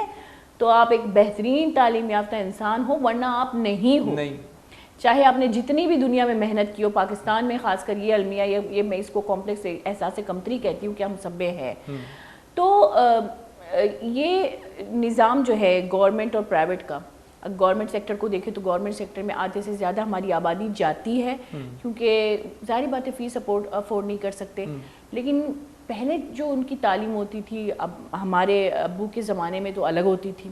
تو آپ ایک بہترین تعلیم یافتہ انسان ہو, ورنہ آپ نہیں ہو. چاہے آپ نے جتنی بھی دنیا میں محنت کی ہو. پاکستان میں خاص کر یہ المیہ, یہ میں اس کو کمپلیکس احساس کمتری کہتی ہوں کہ ہم سبے ہیں. تو یہ نظام جو ہے گورنمنٹ اور پرائیویٹ کا, گورنمنٹ سیکٹر کو دیکھیں تو گورنمنٹ سیکٹر میں آدھے سے زیادہ ہماری آبادی جاتی ہے, کیونکہ ظاہری بات ہے فیس افورڈ نہیں کر سکتے. لیکن پہلے جو ان کی تعلیم ہوتی تھی, اب ہمارے ابو کے زمانے میں تو الگ ہوتی تھی,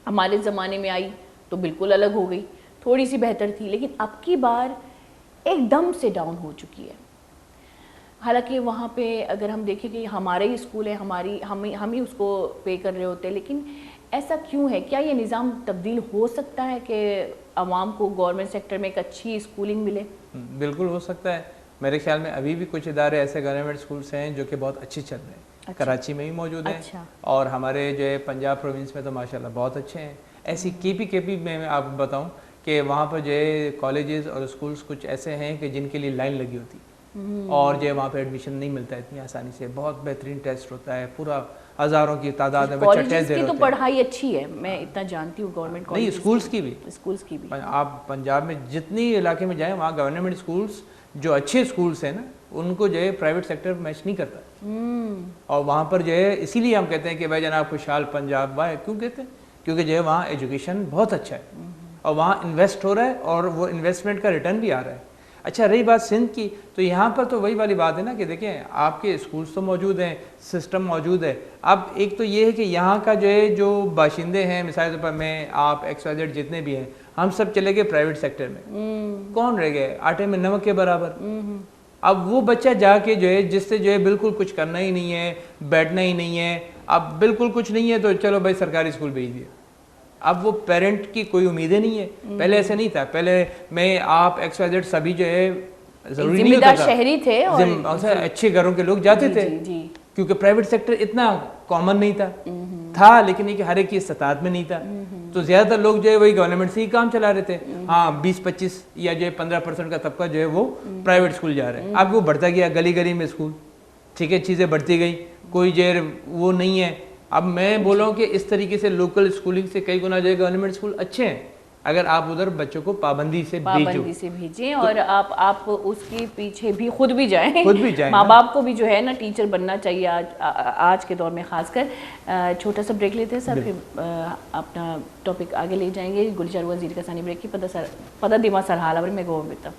ہمارے زمانے میں آئی تو بالکل الگ ہو گئی, تھوڑی سی بہتر تھی. لیکن اب کی بار ایک دم سے ڈاؤن ہو چکی ہے. حالانکہ وہاں پہ اگر ہم دیکھیں کہ ہمارے ہی اسکول ہیں، ہم ہی اس کو پے کر رہے ہوتے ہیں، لیکن ایسا کیوں ہے؟ کیا یہ نظام تبدیل ہو سکتا ہے کہ عوام کو گورنمنٹ سیکٹر میں ایک اچھی اسکولنگ ملے؟ بالکل ہو سکتا ہے. میرے خیال میں ابھی بھی کچھ ادارے ایسے گورنمنٹ اسکولس ہیں جو کہ بہت اچھے چل رہے ہیں. کراچی میں بھی موجود ہیں اور ہمارے جو ہے پنجاب پروونس میں تو ماشاءاللہ بہت اچھے ہیں. ایسی کے پی میں آپ بتاؤں کہ وہاں پر جو ہے کالجز اور اسکولس کچھ ایسے ہیں کہ جن کے لیے لائن لگی ہوتی اور جو ہے وہاں پہ ایڈمیشن نہیں ملتا ہے اتنی آسانی سے. بہت بہترین ٹیسٹ ہوتا ہے, پورا ہزاروں کی تعداد میں بچہ ٹیسٹ دے رہے ہوتے ہیں. تو پڑھائی اچھی ہے, میں اتنا جانتی ہوں گورنمنٹ نہیں, اسکولس کی بھی. آپ پنجاب میں جتنی علاقے میں جائیں وہاں گورنمنٹ اسکولس جو اچھے اسکولس ہیں نا ان کو جو ہے پرائیویٹ سیکٹر میچ نہیں کرتا. اور وہاں پر جو ہے اسی لیے ہم کہتے ہیں کہ بھائی جناب خوشحال پنجاب. کیوں کہتے ہیں؟ کیونکہ جو ہے وہاں ایجوکیشن بہت اچھا ہے اور وہاں انویسٹ ہو رہا ہے اور وہ انویسٹمنٹ کا ریٹرن بھی آ رہا ہے. اچھا, رہی بات سندھ کی, تو یہاں پر تو وہی والی بات ہے نا کہ دیکھیں آپ کے اسکولس تو موجود ہیں, سسٹم موجود ہے. اب ایک تو یہ ہے کہ یہاں کا جو ہے جو باشندے ہیں, مثال کے طور پر میں, آپ, XYZ جتنے بھی ہیں, ہم سب چلے گئے پرائیویٹ سیکٹر میں. کون رہ گئے آٹے میں نمک کے برابر. اب وہ بچہ جا کے جو ہے جس سے جو ہے بالکل کچھ کرنا ہی نہیں ہے, بیٹھنا ہی نہیں ہے, اب بالکل کچھ نہیں ہے, تو چلو بھائی سرکاری اسکول بھیج دیا. اب وہ پیرنٹ کی کوئی امیدیں نہیں ہے. پہلے ایسے نہیں تھا. پہلے میں, آپ, XYZ سبھی جو ہے ضروری نہیں ہوتا تھا, شہری تھے اور اچھے گھروں کے لوگ جاتے تھے کیونکہ پرائیویٹ سیکٹر اتنا کامن نہیں تھا لیکن یہ کہ ہر ایک کی استطاعت میں نہیں تھا. تو زیادہ تر لوگ جو ہے وہی گورنمنٹ سے ہی کام چلا رہے تھے. ہاں, 20-25 یا جو ہے 15% کا طبقہ جو ہے وہ پرائیویٹ اسکول جا رہے ہیں. اب وہ بڑھتا گیا گلی گلی میں اسکول, ٹھیک ہے, چیزیں بڑھتی گئی, کوئی جو ہے وہ نہیں ہے. اب میں بول رہا ہوں کہ اس طریقے سے لوکل اسکولنگ سے کئی گنا جو ہے گورنمنٹ اسکول اچھے ہیں اگر آپ ادھر بچوں کو پابندی سے بھیجیں اور آپ اس کے پیچھے بھی خود بھی جائیں. ماں باپ کو بھی جو ہے نا ٹیچر بننا چاہیے آج کے دور میں خاص کر. چھوٹا سا بریک لیتے ہیں سر, پھر اپنا ٹاپک آگے لے جائیں گے. گلچار وزیر کا ثانی بریک کی پتہ دیما سرحال اور میں گو بیتا.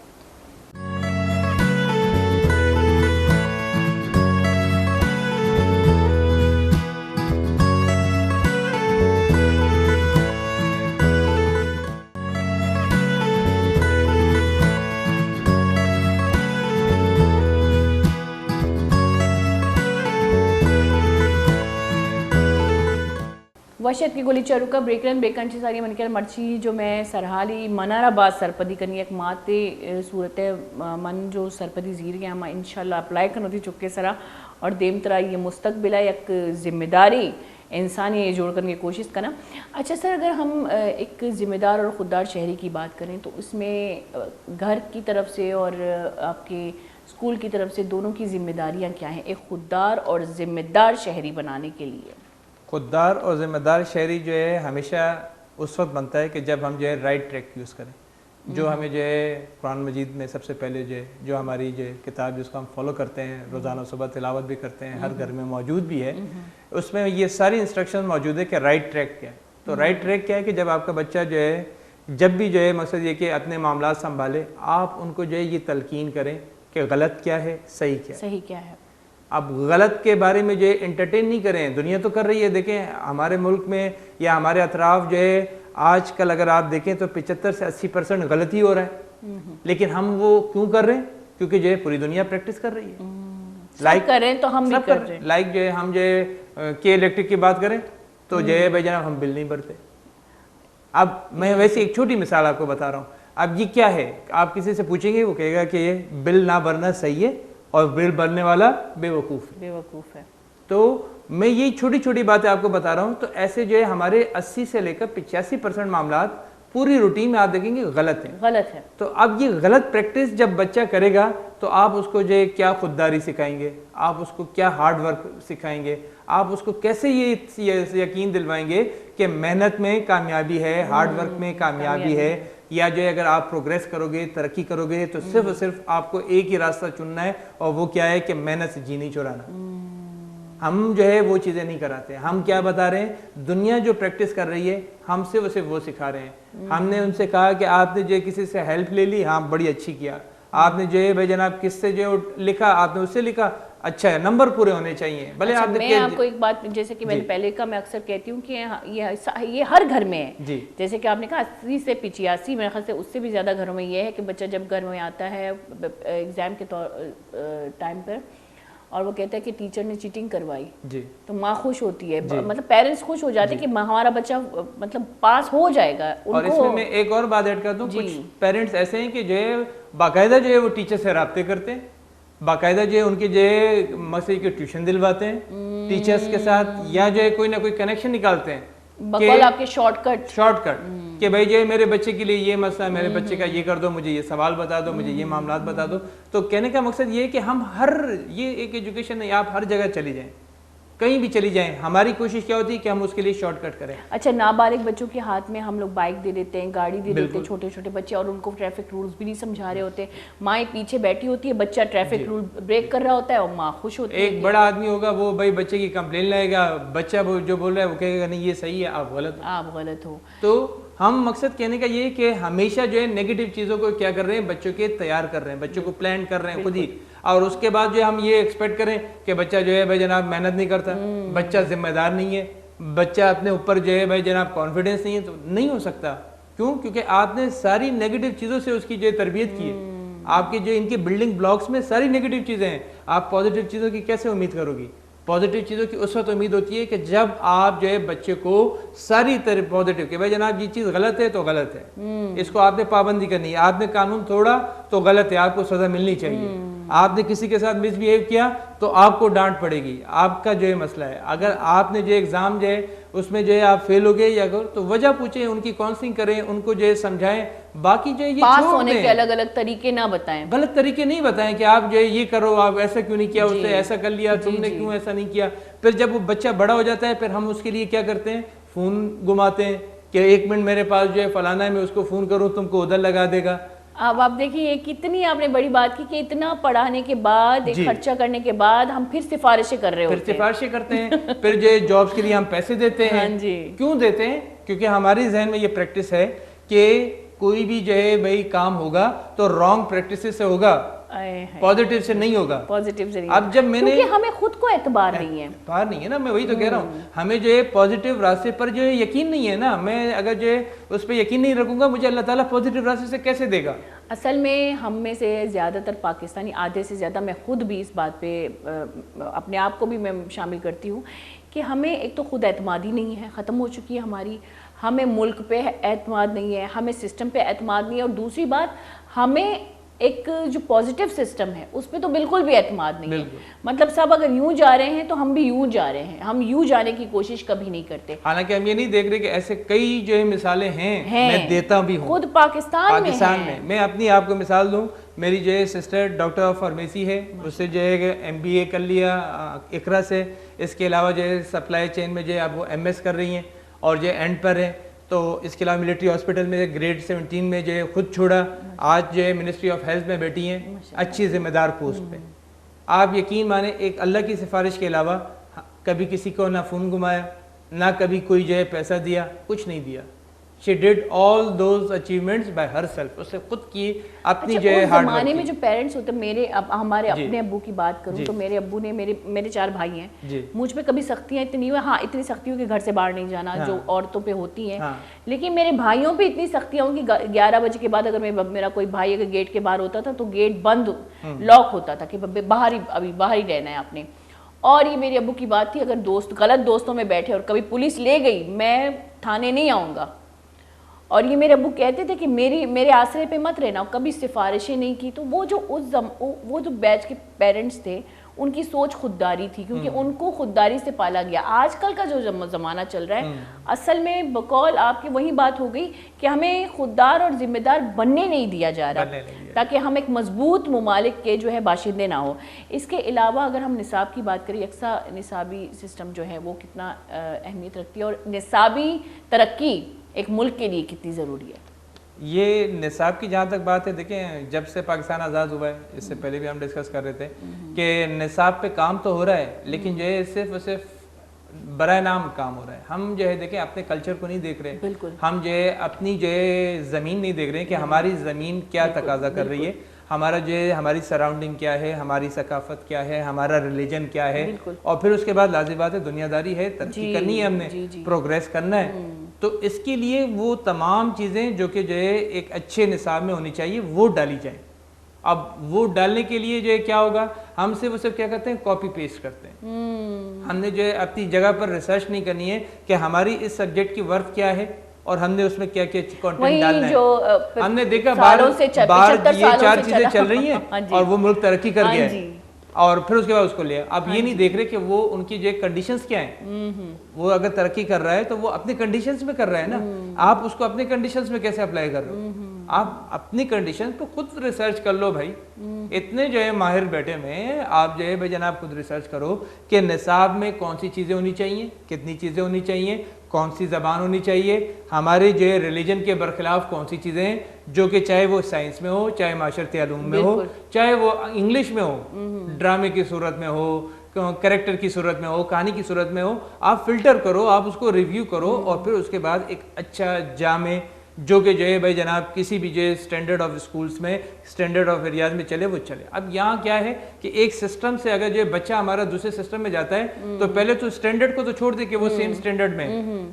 وشت کی گلی چروکا بریکرن بیکنچی ساری من کر مرچی جو میں سرحالی منار آباد سرپدی کرنی ایک ماتے صورت من جو سرپدی زیر گیا ہم انشاءاللہ اپلائی کرنو تھی چکے سرا اور دیم طرح یہ مستقبل ہے ایک ذمہ داری انسانی یہ جوڑ کرنے کی کوشش کرنا. اچھا سر, اگر ہم ایک ذمہ دار اور خوددار شہری کی بات کریں تو اس میں گھر کی طرف سے اور آپ کے اسکول کی طرف سے دونوں کی ذمہ داریاں کیا ہیں ایک خوددار اور ذمہ دار شہری بنانے کے لیے؟ خوددار اور ذمہ دار شہری جو ہے ہمیشہ اس وقت بنتا ہے کہ جب ہم جو ہے رائٹ ٹریک یوز کریں. جو ہمیں جو ہے قرآن مجید میں سب سے پہلے جو ہماری جو کتاب جس کو ہم فالو کرتے ہیں, روزانہ صبح تلاوت بھی کرتے ہیں, ہر گھر میں موجود بھی ہے, اس میں یہ ساری انسٹرکشن موجود ہے کہ رائٹ ٹریک کیا ہے. تو رائٹ ٹریک کیا ہے کہ جب آپ کا بچہ جو ہے جب بھی جو ہے مقصد یہ کہ اپنے معاملات سنبھالے, آپ ان کو جو ہے یہ تلقین کریں کہ غلط کیا ہے, صحیح کیا ہے. اب غلط کے بارے میں جو ہے انٹرٹین نہیں کریں. دنیا تو کر رہی ہے. دیکھیں ہمارے ملک میں یا ہمارے اطراف جو ہے آج کل اگر آپ دیکھیں تو 75 سے 80% غلط ہی ہو رہا ہے, لیکن ہم وہ کیوں کر رہے ہیں؟ کیونکہ جو ہے پوری دنیا پریکٹس کر رہی ہے. لائک کریں تو ہم بھی کر رہے ہیں. لائک جو ہے ہم جو ہے کے الیکٹرک کی بات کریں تو جو ہے بھائی جناب ہم بل نہیں بھرتے. اب میں ویسے ایک چھوٹی مثال آپ کو بتا رہا ہوں. اب یہ کیا ہے, آپ کسی سے پوچھیں گے وہ کہے گا کہ یہ بل نہ بھرنا صحیح ہے اور بل بھرنے والا بے وقوف ہے. تو میں یہ چھوٹی چھوٹی باتیں آپ کو بتا رہا ہوں. تو ایسے جو ہے ہمارے 80 سے لے کر 85% معاملات پوری روٹین میں آپ دیکھیں گے غلط ہے. تو اب یہ غلط پریکٹس جب بچہ کرے گا تو آپ اس کو جو ہے کیا خودداری سکھائیں گے, آپ اس کو کیا ہارڈ ورک سکھائیں گے, آپ اس کو کیسے یہ یقین دلوائیں گے کہ محنت میں کامیابی ہے, ہارڈ ورک میں کامیابی ہے, یا جو ہے اگر آپ پروگریس کرو گے, ترقی کرو گے تو صرف اور صرف آپ کو ایک ہی راستہ چننا ہے اور وہ کیا ہے کہ محنت سے جی نہیں چرانا. ہم جو ہے وہ چیزیں نہیں کراتے. ہم کیا بتا رہے ہیں, دنیا جو پریکٹس کر رہی ہے ہم صرف وہ سکھا رہے ہیں. ہم نے ان سے کہا کہ آپ نے جو کسی سے ہیلپ لے لی, ہاں بڑی اچھی کیا. آپ نے جو ہے بھائی جناب کس سے جو لکھا, آپ نے اس سے لکھا, اچھا ہے, نمبر پورے ہونے چاہیے. بھلے آپ میں آپ کو ایک بات جیسے کہ میں نے پہلے کا میں اکثر کہتی ہوں کہ یہ ہر گھر میں ہے, جیسے کہ آپ نے کہا 80 سے 85 میرے خیال سے اس سے بھی زیادہ گھروں میں یہ ہے کہ بچہ جب گھر میں آتا ہے ایگزام کے ٹائم پر اور وہ کہتا ہے کہ ٹیچر نے چیٹنگ کروائی, تو ماں خوش ہوتی ہے, مطلب پیرنٹس خوش ہو جاتے ہیں کہ ہمارا بچہ مطلب پاس ہو جائے گا. اور اس میں ایک اور بات ایڈ کر دوں, کچھ پیرنٹس ایسے ہیں کہ جو ہے باقاعدہ جو ہے وہ ٹیچر سے رابطے کرتے ہیں, باقاعدہ جو ہے ان کے جو ہے مسئلے کی ٹیوشن دلواتے ہیں ٹیچرز کے ساتھ, یا جو ہے کوئی نہ کوئی کنیکشن نکالتے ہیں بقول آپ کے شارٹ کٹ کہ بھائی جو ہے میرے بچے کے لیے یہ مسئلہ ہے, میرے بچے کا یہ کر دو, مجھے یہ سوال بتا دو, مجھے یہ معاملات بتا دو. تو کہنے کا مقصد یہ ہے کہ ہم یہ ایک ایجوکیشن ہے, آپ ہر جگہ چلی جائیں, کہیں بھی چلی جائیں, ہماری کوشش کیا ہوتی ہے کہ ہم اس کے لیے شارٹ کٹ کریں. اچھا, نابالغ بچوں کے ہاتھ میں ہم لوگ بائک دے دیتے ہیں, گاڑی دے دیتے ہیں, چھوٹے چھوٹے بچے, اور ان کو ٹریفک رولز بھی نہیں سمجھا رہے ہوتے, مائیں پیچھے بیٹھی ہوتی ہے, بچہ ٹریفک رول بریک کر رہا ہوتا ہے اور ماں خوش ہوتی ہے. ایک بڑا آدمی ہوگا وہ بھائی بچے کی کمپلین لائے گا, بچہ جو بول رہا ہے وہ کہے گا نہیں یہ صحیح ہے, آپ غلط ہو. تو ہم مقصد کہنے کا یہ کہ ہمیشہ جو ہے نیگیٹو چیزوں کو کیا کر رہے ہیں, بچوں کے تیار کر رہے ہیں, بچوں کو پلان کر رہے ہیں خود ہی, اور اس کے بعد جو ہم یہ ایکسپیکٹ کریں کہ بچہ جو ہے بھائی جناب محنت نہیں کرتا, بچہ ذمہ دار نہیں ہے, بچہ اپنے اوپر جو ہے بھائی جناب کانفیڈنس نہیں ہے, تو نہیں ہو سکتا. کیوں؟ کیونکہ آپ نے ساری نیگیٹو چیزوں سے اس کی جو تربیت کی ہے, آپ کے جو ان کے بلڈنگ بلاکس میں ساری نیگیٹو چیزیں ہیں, آپ پازیٹیو چیزوں کی کیسے امید کرو گی؟ پازیٹیو چیزوں کی اس وقت امید ہوتی ہے کہ جب آپ جو ہے بچے کو ساری طرح پازیٹیو کہ بھائی جناب یہ چیز غلط ہے تو غلط ہے, اس کو آپ نے پابندی کرنی ہے, آپ نے قانون توڑا تو غلط ہے, آپ کو سزا ملنی چاہیے, آپ نے کسی کے ساتھ مس بیہیو کیا تو آپ کو ڈانٹ پڑے گی, آپ کا جو ہے مسئلہ ہے. اگر آپ نے جو ایگزام جو ہے اس میں جو ہے آپ فیل ہو گئے یا تو وجہ پوچھیں, ان کی کاؤنسلنگ کریں, ان کو جو ہے سمجھائیں, باقی جو ہے یہ پاس ہونے کے الگ الگ طریقے نہ بتائیں, غلط طریقے نہیں بتائیں کہ آپ جو ہے یہ کرو, آپ ایسا کیوں نہیں کیا, اس سے ایسا کر لیا, تم نے کیوں ایسا نہیں کیا. پھر جب وہ بچہ بڑا ہو جاتا ہے پھر ہم اس کے لیے کیا کرتے ہیں, فون گھماتے ہیں کہ 1 منٹ میرے پاس جو ہے فلانا ہے, میں اس کو فون کروں تم کو ادھر لگا دے گا. اب آپ دیکھیں کتنی آپ نے بڑی بات کی کہ اتنا پڑھانے کے بعد خرچہ کرنے کے بعد ہم پھر سفارشیں کر رہے ہوتے ہیں, پھر سفارشیں کرتے ہیں, پھر جو جابس کے لیے ہم پیسے دیتے ہیں. کیوں دیتے ہیں؟ کیونکہ ہماری ذہن میں یہ پریکٹس ہے کہ کوئی بھی جو ہے بھائی کام ہوگا تو رانگ پریکٹس سے ہوگا, پازیٹیو سے نہیں ہوگا. پازیٹیو سے نہیں. اب جب میں نے کیونکہ ہمیں خود کو اعتبار نہیں ہے, اعتبار نہیں ہے نا, میں وہی تو کہہ رہا ہوں, ہمیں جو ہے پازیٹیو راستے پر جو ہے یقین نہیں ہے نا. میں اگر جو ہے اس پہ یقین نہیں رکھوں گا, مجھے اللہ تعالیٰ پازیٹیو راستے سے کیسے دے گا؟ اصل میں ہم میں سے زیادہ تر پاکستانی, آدھے سے زیادہ, میں خود بھی اس بات پہ اپنے آپ کو بھی میں شامل کرتی ہوں کہ ہمیں ایک تو خود اعتمادی نہیں ہے, ختم ہو چکی ہے ہماری, ہمیں ملک پہ اعتماد نہیں ہے, ہمیں سسٹم پہ اعتماد نہیں ہے, اور دوسری بات ہمیں ایک جو پازیٹیو سسٹم ہے اس پہ تو بالکل بھی اعتماد نہیں ہے. مطلب سب اگر یوں جا رہے ہیں تو ہم بھی یوں جا رہے ہیں, ہم یوں جانے کی کوشش کبھی نہیں کرتے. حالانکہ ہم یہ نہیں دیکھ رہے کہ ایسے کئی جو ہے مثالیں ہیں, میں دیتا بھی ہوں خود پاکستان میں. میں اپنی آپ کو مثال دوں, میری جو ہے سسٹر ڈاکٹر آف فارمیسی ہے, اس سے جو ہے MBA کر لیا اقرا سے, اس کے علاوہ جو ہے سپلائی چین میں جو ہے اب وہ MS کر رہی ہیں اور جو اینڈ پر ہے. تو اس کے علاوہ ملٹری ہاسپٹل میں گریڈ 17 میں جو ہے خود چھوڑا, آج جو ہے منسٹری آف ہیلتھ میں بیٹھی ہیں, اچھی ذمہ دار پوسٹ پہ. آپ یقین مانیں ایک اللہ کی سفارش کے علاوہ کبھی کسی کو نہ فون گھمایا, نہ کبھی کوئی جو ہے پیسہ دیا, کچھ نہیں دیا. She did all those achievements by herself. اس نے خود کی اپنی جو ہے ہارڈ ورک. زمانے میں جو پیرنٹس ہوتے ہیں, میرے ہمارے اپنے ابو کی بات کروں تو میرے ابو نے, میرے 4 بھائی ہیں, مجھ پہ کبھی سختیاں اتنی ہوئی, ہاں اتنی سختی ہو کہ گھر سے باہر نہیں جانا, جو عورتوں پہ ہوتی ہیں, لیکن میرے بھائیوں پہ اتنی سختیاں ہوں کہ 11 بجے کے بعد اگر میرا کوئی بھائی اگر گیٹ کے باہر ہوتا تھا تو گیٹ بند لاک ہوتا تھا کہ باہر ہی رہنا ہے آپ نے. اور یہ میرے ابو کی بات تھی, اگر غلط دوستوں میں بیٹھے اور کبھی پولیس لے گئی, میں تھانے نہیں آؤں گا. اور یہ میرے ابو کہتے تھے کہ میرے آسرے پہ مت رہنا, کبھی سفارشیں نہیں کی. تو وہ جو بیچ کے پیرنٹس تھے ان کی سوچ خودداری تھی, کیونکہ ان کو خودداری سے پالا گیا. آج کل کا جو زمانہ چل رہا ہے, اصل میں بقول آپ کی وہی بات ہو گئی کہ ہمیں خوددار اور ذمہ دار بننے نہیں دیا جا رہا, تاکہ ہم ایک مضبوط ممالک کے جو ہے باشندے نہ ہو. اس کے علاوہ اگر ہم نصاب کی بات کریں, یکساں نصابی سسٹم جو ہے وہ کتنا اہمیت رکھتی ہے, اور نصابی ترقی ایک ملک کے لیے کتنی ضروری ہے. یہ نصاب کی جہاں تک بات ہے, دیکھیں جب سے پاکستان آزاد ہوا ہے, اس سے پہلے بھی ہم ڈسکس کر رہے تھے کہ نصاب پہ کام تو ہو رہا ہے, لیکن جو ہے صرف برائے نام کام ہو رہا ہے. ہم جو ہے دیکھیں اپنے کلچر کو نہیں دیکھ رہے, بالکل ہم جو ہے اپنی جو ہے زمین نہیں دیکھ رہے کہ ہماری زمین کیا تقاضا کر رہی ہے, ہمارا جو ہے ہماری سراؤنڈنگ کیا ہے, ہماری ثقافت کیا ہے, ہمارا ریلیجن کیا ہے, اور پھر اس کے بعد لازم بات ہے دنیا داری ہے, ترقی کرنی ہے, ہم نے پروگریس کرنا ہے. تو اس کے لیے وہ تمام چیزیں جو کہ جو ہے ایک اچھے نصاب میں ہونی چاہیے وہ ڈالی جائیں. اب وہ ڈالنے کے لیے جو ہے کیا ہوگا, ہم سے وہ سب کیا کرتے ہیں, کاپی پیسٹ کرتے ہیں. ہم نے جو ہے اپنی جگہ پر ریسرچ نہیں کرنی ہے کہ ہماری اس سبجیکٹ کی ورتھ کیا ہے اور ہم نے اس میں کیا کیا کانٹینٹ ڈالنا ہے. ہم نے دیکھا باہر یہ 4 چیزیں چل رہی ہیں اور وہ ملک ترقی کر گیا ہے, اور پھر اس کے بعد اس کو لیا. اب یہ نہیں دیکھ رہے کہ وہ ان کی جو کنڈیشنز کیا ہیں. وہ اگر ترقی کر رہا ہے تو وہ اپنے کنڈیشنز میں کر رہا ہے نا, آپ اس کو اپنے کنڈیشنز میں کیسے اپلائی کر رہے ہو. آپ اپنی کنڈیشن پہ خود ریسرچ کر لو بھائی. اتنے جو ہے ماہر بیٹھے میں آپ جو ہے بھائی جناب خود ریسرچ کرو کہ نصاب میں کون سی چیزیں ہونی چاہیے, کتنی چیزیں ہونی چاہیے, کون سی زبان ہونی چاہیے, ہمارے جو ہے ریلیجن کے برخلاف کون سی چیزیں ہیں جو کہ چاہے وہ سائنس میں ہو, چاہے معاشرتی علوم میں ہو, چاہے وہ انگلش میں ہو, ڈرامے کی صورت میں ہو, کریکٹر کی صورت میں ہو, کہانی کی صورت میں ہو. آپ فلٹر کرو, آپ اس کو ریویو کرو, اور پھر اس کے بعد ایک اچھا جامع جو کہ جو ہے بھائی جناب کسی بھی جو ہے اسٹینڈرڈ آف اسکولس میں, اسٹینڈرڈ آف ایریاز میں چلے وہ چلے. اب یہاں کیا ہے کہ ایک سسٹم سے اگر جو بچہ ہمارا دوسرے سسٹم میں جاتا ہے تو پہلے تو اسٹینڈرڈ کو تو چھوڑ دے کہ وہ سیم اسٹینڈرڈ میں,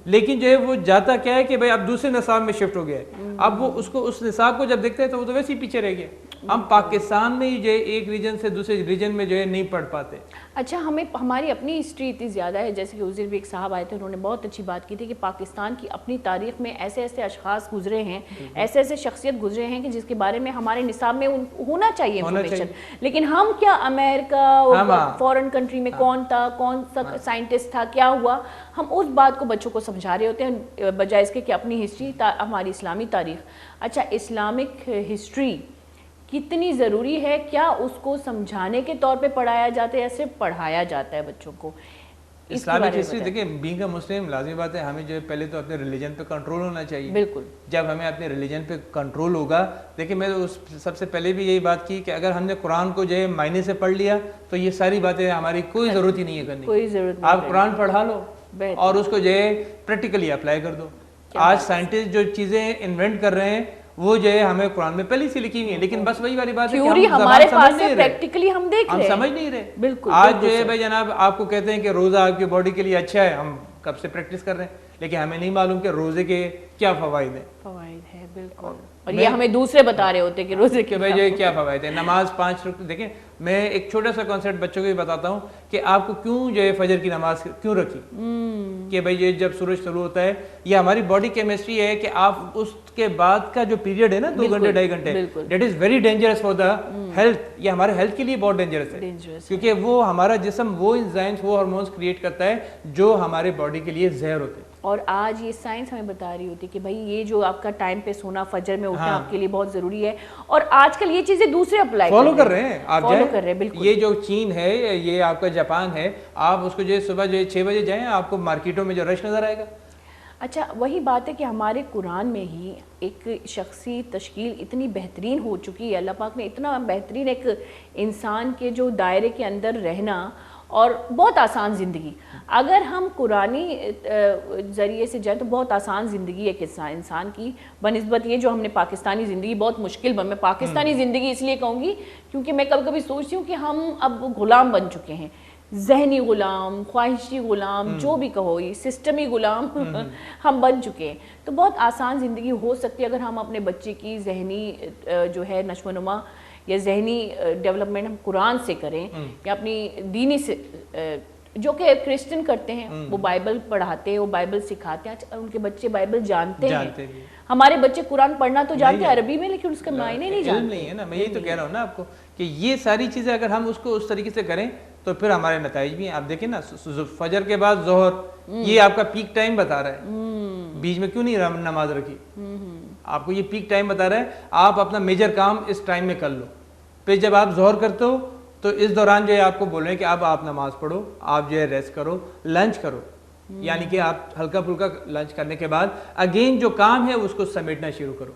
لیکن جو ہے وہ جاتا کیا ہے کہ بھائی اب دوسرے نصاب میں شفٹ ہو گیا ہے. اب وہ اس کو اس نصاب کو جب دیکھتا ہے تو وہ تو ویسے ہی پیچھے رہ گیا. ہم پاکستان میں ہی جو ہے ایک ریجن سے دوسرے ریجن میں جو ہے نہیں پڑھ پاتے. اچھا, ہمیں ہماری اپنی ہسٹری اتنی زیادہ ہے, جیسے کہ اس دن بھی ایک صاحب آئے تھے, انہوں نے بہت اچھی بات کی تھی کہ پاکستان کی اپنی تاریخ میں ایسے ایسے اشخاص گزرے ہیں, ایسے ایسے شخصیت گزرے ہیں کہ جس کے بارے میں ہمارے نصاب میں ہونا چاہیے انفارمیشن. لیکن ہم کیا امریکہ فورن کنٹری میں کون تھا, کون سا سائنٹسٹ تھا, کیا ہوا, ہم اس بات کو بچوں کو سمجھا رہے ہوتے ہیں بجائے اس کے کہ اپنی ہسٹری, ہماری اسلامی تاریخ. اچھا, اسلامک ہسٹری کتنی ضروری ہے, کیا اس کو سمجھانے کے طور پہ پڑھایا جاتا ہے یا صرف پڑھایا جاتا ہے بچوں کو؟ اسلامک ہسٹری دیکھیں, بینگ اے مسلم لازمی بات ہے ہمیں جو ہے پہلے تو اپنے ریلیجن پہ کنٹرول ہونا چاہیے. بالکل, جب ہمیں اپنے ریلیجن پہ کنٹرول ہوگا, دیکھیں میں سب سے پہلے بھی یہی بات کی کہ اگر ہم نے قرآن کو جو ہے معنی سے پڑھ لیا تو یہ ساری باتیں ہماری کوئی ضرورت ہی نہیں ہے کرنے, کوئی ضرورت نہیں. آپ قرآن پڑھا لو اور اس کو جو ہے پریکٹیکلی اپلائی کر دو. آج سائنٹسٹ جو چیزیں انوینٹ کر رہے ہیں وہ جو ہے ہمیں قرآن میں پہلے سے لکھی ہوئی ہیں, لیکن بس وہی والی بات ہے کہ ہمارے پاس ہے, پریکٹیکلی ہم دیکھ رہے ہیں, ہم سمجھ نہیں رہے. بالکل, آج جو ہے بھائی جناب آپ کو کہتے ہیں کہ روزہ آپ کی باڈی کے لیے اچھا ہے, ہم کب سے پریکٹس کر رہے ہیں, لیکن ہمیں نہیں معلوم کہ روزے کے کیا فوائد ہیں. فوائد ہے بالکل, اور یہ ہمیں دوسرے بتا رہے ہوتے کہ روزے کے بھائی جو کیا فوائد ہے. نماز 5 رکعت, دیکھیں میں ایک چھوٹا سا کانسیپٹ بچوں کو بھی بتاتا ہوں کہ آپ کو کیوں جو ہے فجر کی نماز کیوں رکھی, کہ بھائی یہ جب سورج طلوع ہوتا ہے, یہ ہماری باڈی کیمسٹری ہے کہ آپ اس کے بعد کا جو پیریڈ ہے نا 2 گھنٹے 2.5 گھنٹے, that is very dangerous for the health. یہ ہمارے ہیلتھ کے لیے بہت ڈینجرس ہے, کیونکہ وہ ہمارا جسم وہ انزائمز وہ ہارمونز کریٹ کرتا ہے جو ہمارے باڈی کے لیے زہر ہوتے ہیں. اور آج یہ سائنس ہمیں بتا رہی ہوتی ہے کہ بھائی یہ جو آپ کا ٹائم پہ سونا, فجر میں اٹھنا آپ کے لیے بہت ضروری ہے, اور آج کل یہ چیزیں دوسرے اپلائی فالو کر رہے ہیں. آپ فالو کر رہے ہیں بالکل. یہ جو چین ہے, یہ آپ کا جاپان ہے, آپ اس کو جو ہے صبح جو ہے 6 بجے جائیں, آپ کو مارکیٹوں میں جو رش نظر آئے گا. اچھا, وہی بات ہے کہ ہمارے قرآن میں ہی ایک شخصی تشکیل اتنی بہترین ہو چکی ہے, اللہ پاک نے اتنا بہترین ایک انسان کے جو دائرے کے اندر رہنا اور بہت آسان زندگی, اگر ہم قرآنی ذریعے سے جائیں تو بہت آسان زندگی ہے انسان کی بنسبت یہ جو ہم نے پاکستانی زندگی بہت مشکل میں پاکستانی زندگی اس لیے کہوں گی کیونکہ میں کبھی کبھی سوچتی ہوں کہ ہم اب غلام بن چکے ہیں, ذہنی غلام, خواہشی غلام, جو بھی کہو, یہ سسٹمی غلام ہم بن چکے ہیں. تو بہت آسان زندگی ہو سکتی ہے اگر ہم اپنے بچے کی ذہنی جو ہے نشو و نما یا ذہنی ڈیولپمنٹ ہم قرآن سے کریں, یا اپنی دینی سے, جو کہ کرسچن کرتے ہیں, وہ بائبل پڑھاتے ہیں, وہ بائبل سکھاتے ہیں, ان کے بچے بائبل جانتے ہیں. ہمارے بچے قرآن پڑھنا تو جانتے ہیں عربی میں, لیکن اس کا معنی نہیں جانتے. نہیں ہے نا, میں یہی تو کہہ رہا ہوں نا آپ کو کہ یہ ساری چیزیں اگر ہم اس کو اس طریقے سے کریں تو پھر ہمارے نتائج بھی ہیں. آپ دیکھیں نا, فجر کے بعد ظہر, یہ آپ کا پیک ٹائم بتا رہا ہے, بیچ میں کیوں نہیں نماز رکھی, آپ کو یہ پیک ٹائم بتا رہا ہے, آپ اپنا میجر کام اس ٹائم میں کر لو. پھر جب آپ ظہر کرتے ہو تو اس دوران جو ہے آپ کو بول رہے ہیں کہ اب آپ نماز پڑھو, آپ جو ہے ریسٹ کرو, لنچ کرو, یعنی کہ آپ ہلکا پھلکا لنچ کرنے کے بعد اگین جو کام ہے اس کو سمیٹنا شروع کرو.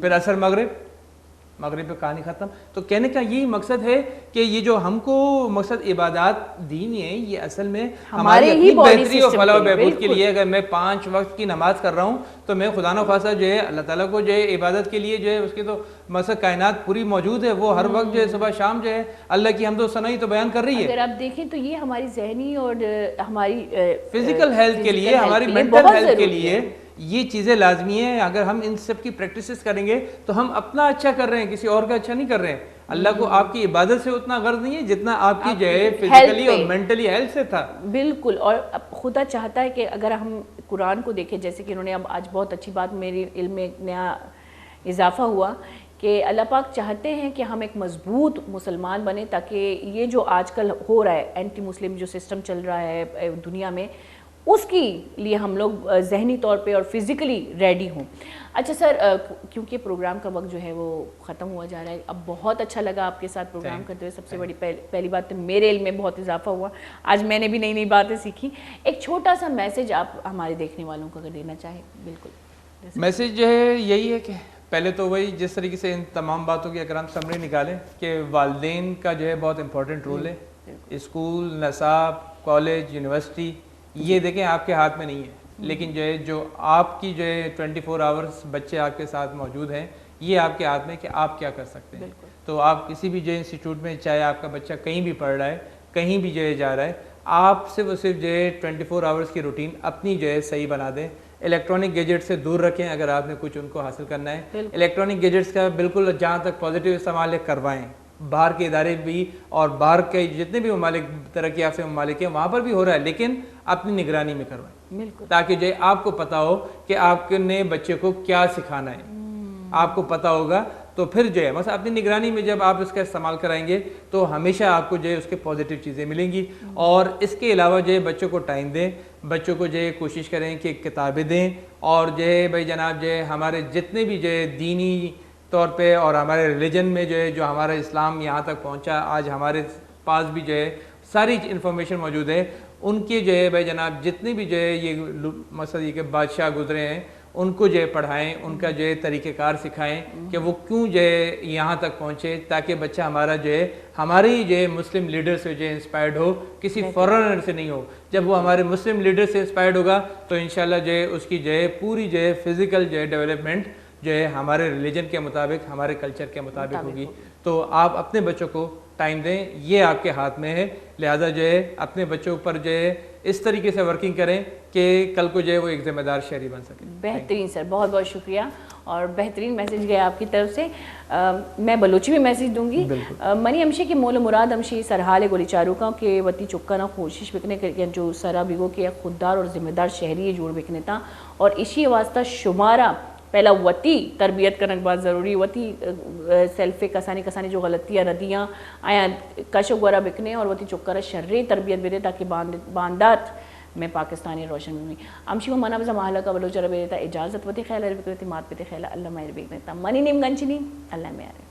پھر عصر مغرب مغرب پہ کہانی ختم. تو کہنے کا یہی مقصد ہے کہ یہ جو ہم کو مقصد عبادات دینی ہے یہ اصل میں ہماری اپنی بہتری اور فلاح و بہبود کے لیے. اگر میں 5 وقت کی نماز کر رہا ہوں تو میں خدا نخواستہ جو ہے اللہ تعالیٰ کو جو ہے عبادت کے لیے جو ہے اس کی تو مقصد کائنات پوری موجود ہے, وہ ہر وقت جو ہے صبح شام جو ہے اللہ کی حمد و ثنا ہی تو بیان کر رہی ہے. اگر آپ دیکھیں تو یہ ہماری ذہنی اور ہماری فزیکل ہیلتھ کے لیے, ہماری مینٹل ہیلتھ کے لیے یہ چیزیں لازمی ہیں. اگر ہم ان سب کی پریکٹسز کریں گے تو ہم اپنا اچھا کر رہے ہیں, کسی اور کا اچھا نہیں کر رہے ہیں. اللہ کو آپ کی عبادت سے اتنا غرض نہیں ہے جتنا آپ کی جو ہے فزیکلی اور مینٹلی ہیلتھ سے تھا. بالکل. اور خدا چاہتا ہے کہ اگر ہم قرآن کو دیکھیں, جیسے کہ انہوں نے اب آج بہت اچھی بات میری علم میں ایک نیا اضافہ ہوا کہ اللہ پاک چاہتے ہیں کہ ہم ایک مضبوط مسلمان بنیں, تاکہ یہ جو آج کل ہو رہا ہے اینٹی مسلم جو سسٹم چل رہا ہے دنیا میں, اس کی لیے ہم لوگ ذہنی طور پہ اور فزیکلی ریڈی ہوں. اچھا سر, کیونکہ پروگرام کا وقت جو ہے وہ ختم ہوا جا رہا ہے, اب بہت اچھا لگا آپ کے ساتھ پروگرام کرتے ہوئے. سب سے بڑی پہلی بات تو میرے علم میں بہت اضافہ ہوا, آج میں نے بھی نئی نئی باتیں سیکھی. ایک چھوٹا سا میسج آپ ہمارے دیکھنے والوں کو اگر دینا چاہیں. بالکل میسج جو ہے یہی ہے کہ پہلے تو وہی جس طریقے سے ان تمام باتوں کی اگر ہم سمری نکالیں کہ والدین کا جو ہے بہت امپورٹنٹ رول ہے. اسکول, نصاب, کالج, یونیورسٹی, یہ دیکھیں آپ کے ہاتھ میں نہیں ہے, لیکن جو ہے جو آپ کی جو ہے 24 آورس بچے آپ کے ساتھ موجود ہیں, یہ آپ کے ہاتھ میں کہ آپ کیا کر سکتے ہیں. تو آپ کسی بھی جو انسٹیٹیوٹ میں, چاہے آپ کا بچہ کہیں بھی پڑھ رہا ہے, کہیں بھی جو ہے جا رہا ہے, آپ صرف اور صرف جو ہے 24 آورس کی روٹین اپنی جو ہے صحیح بنا دیں. الیکٹرانک گیجٹ سے دور رکھیں اگر آپ نے کچھ ان کو حاصل کرنا ہے. الیکٹرانک گیجٹس کا بالکل جہاں تک پازیٹیو استعمال کروائیں. باہر کے ادارے بھی اور باہر کے جتنے بھی ممالک ترقی یافتہ ممالک ہیں وہاں پر بھی ہو رہا ہے, لیکن اپنی نگرانی میں کروائیں, تاکہ جو ہے آپ کو پتا ہو کہ آپ نے بچے کو کیا سکھانا ہے. آپ کو پتا ہوگا تو پھر جو ہے مثلا اپنی نگرانی میں جب آپ اس کا استعمال کرائیں گے تو ہمیشہ آپ کو جو ہے اس کے پازیٹیو چیزیں ملیں گی. اور اس کے علاوہ جو ہے بچوں کو ٹائم دیں, بچوں کو جو ہے کوشش کریں کہ کتابیں دیں, اور جو ہے بھائی جناب جو ہے ہمارے جتنے بھی جو ہے دینی طور پہ اور ہمارے ریلیجن میں جو ہے جو ہمارا اسلام یہاں تک پہنچا, آج ہمارے پاس بھی جو ہے ساری انفارمیشن موجود ہے. ان کے جو ہے بھائی جناب جتنے بھی جو ہے یہ مثلا یہ کہ بادشاہ گزرے ہیں, ان کو جو ہے پڑھائیں, ان کا جو ہے طریقہ کار سکھائیں کہ وہ کیوں جو ہے یہاں تک پہنچے, تاکہ بچہ ہمارا جو ہے ہماری جو ہے مسلم لیڈر سے جو ہے انسپائرڈ ہو, کسی فارنر سے نہیں ہو. جب وہ ہمارے مسلم لیڈر سے انسپائرڈ ہوگا تو انشاءاللہ جو ہے اس کی جو ہے پوری جو ہے فزیکل جو ہے ڈیولپمنٹ جو ہے ہمارے ریلیجن کے مطابق, ہمارے کلچر کے مطابق ہوگی. تو آپ اپنے بچوں کو ٹائم دیں, یہ آپ کے ہاتھ میں ہے. لہذا جو ہے اپنے بچوں پر جو ہے اس طریقے سے ورکنگ کریں کہ کل کو جو ہے وہ ایک ذمہ دار شہری بن سکے. بہترین سر, بہت بہت شکریہ, اور بہترین میسج گیا آپ کی طرف سے. میں بلوچی میں میسج دوں گی. منی ہمشی کی مول مراد ہمشی سرحال گولی چاروکاں کے وتی چکا نہ کوشش بکنے کے جو سرا بگو کے خوددار اور ذمہ دار شہری جوڑ بکنے تھا, اور اسی واسطہ شمارہ پہلا وتی تربیت کرنا بہت ضروری. وتی سیلف کسانی جو غلطیاں ردیاں آیا کشو گورا بکنے, اور وتی چکر شرری تربیت بھی دے تاکہ باندات میں پاکستانی روشن ہوئی. امشی کو منا بزا محلہ کا بلوچ ربے دیتا اجازت وتی خیال ہے بکرتی مات پہ خیال اللہ مہر بیگ دیتا منی نیم گنچ نیم اللہ میں آ رہے.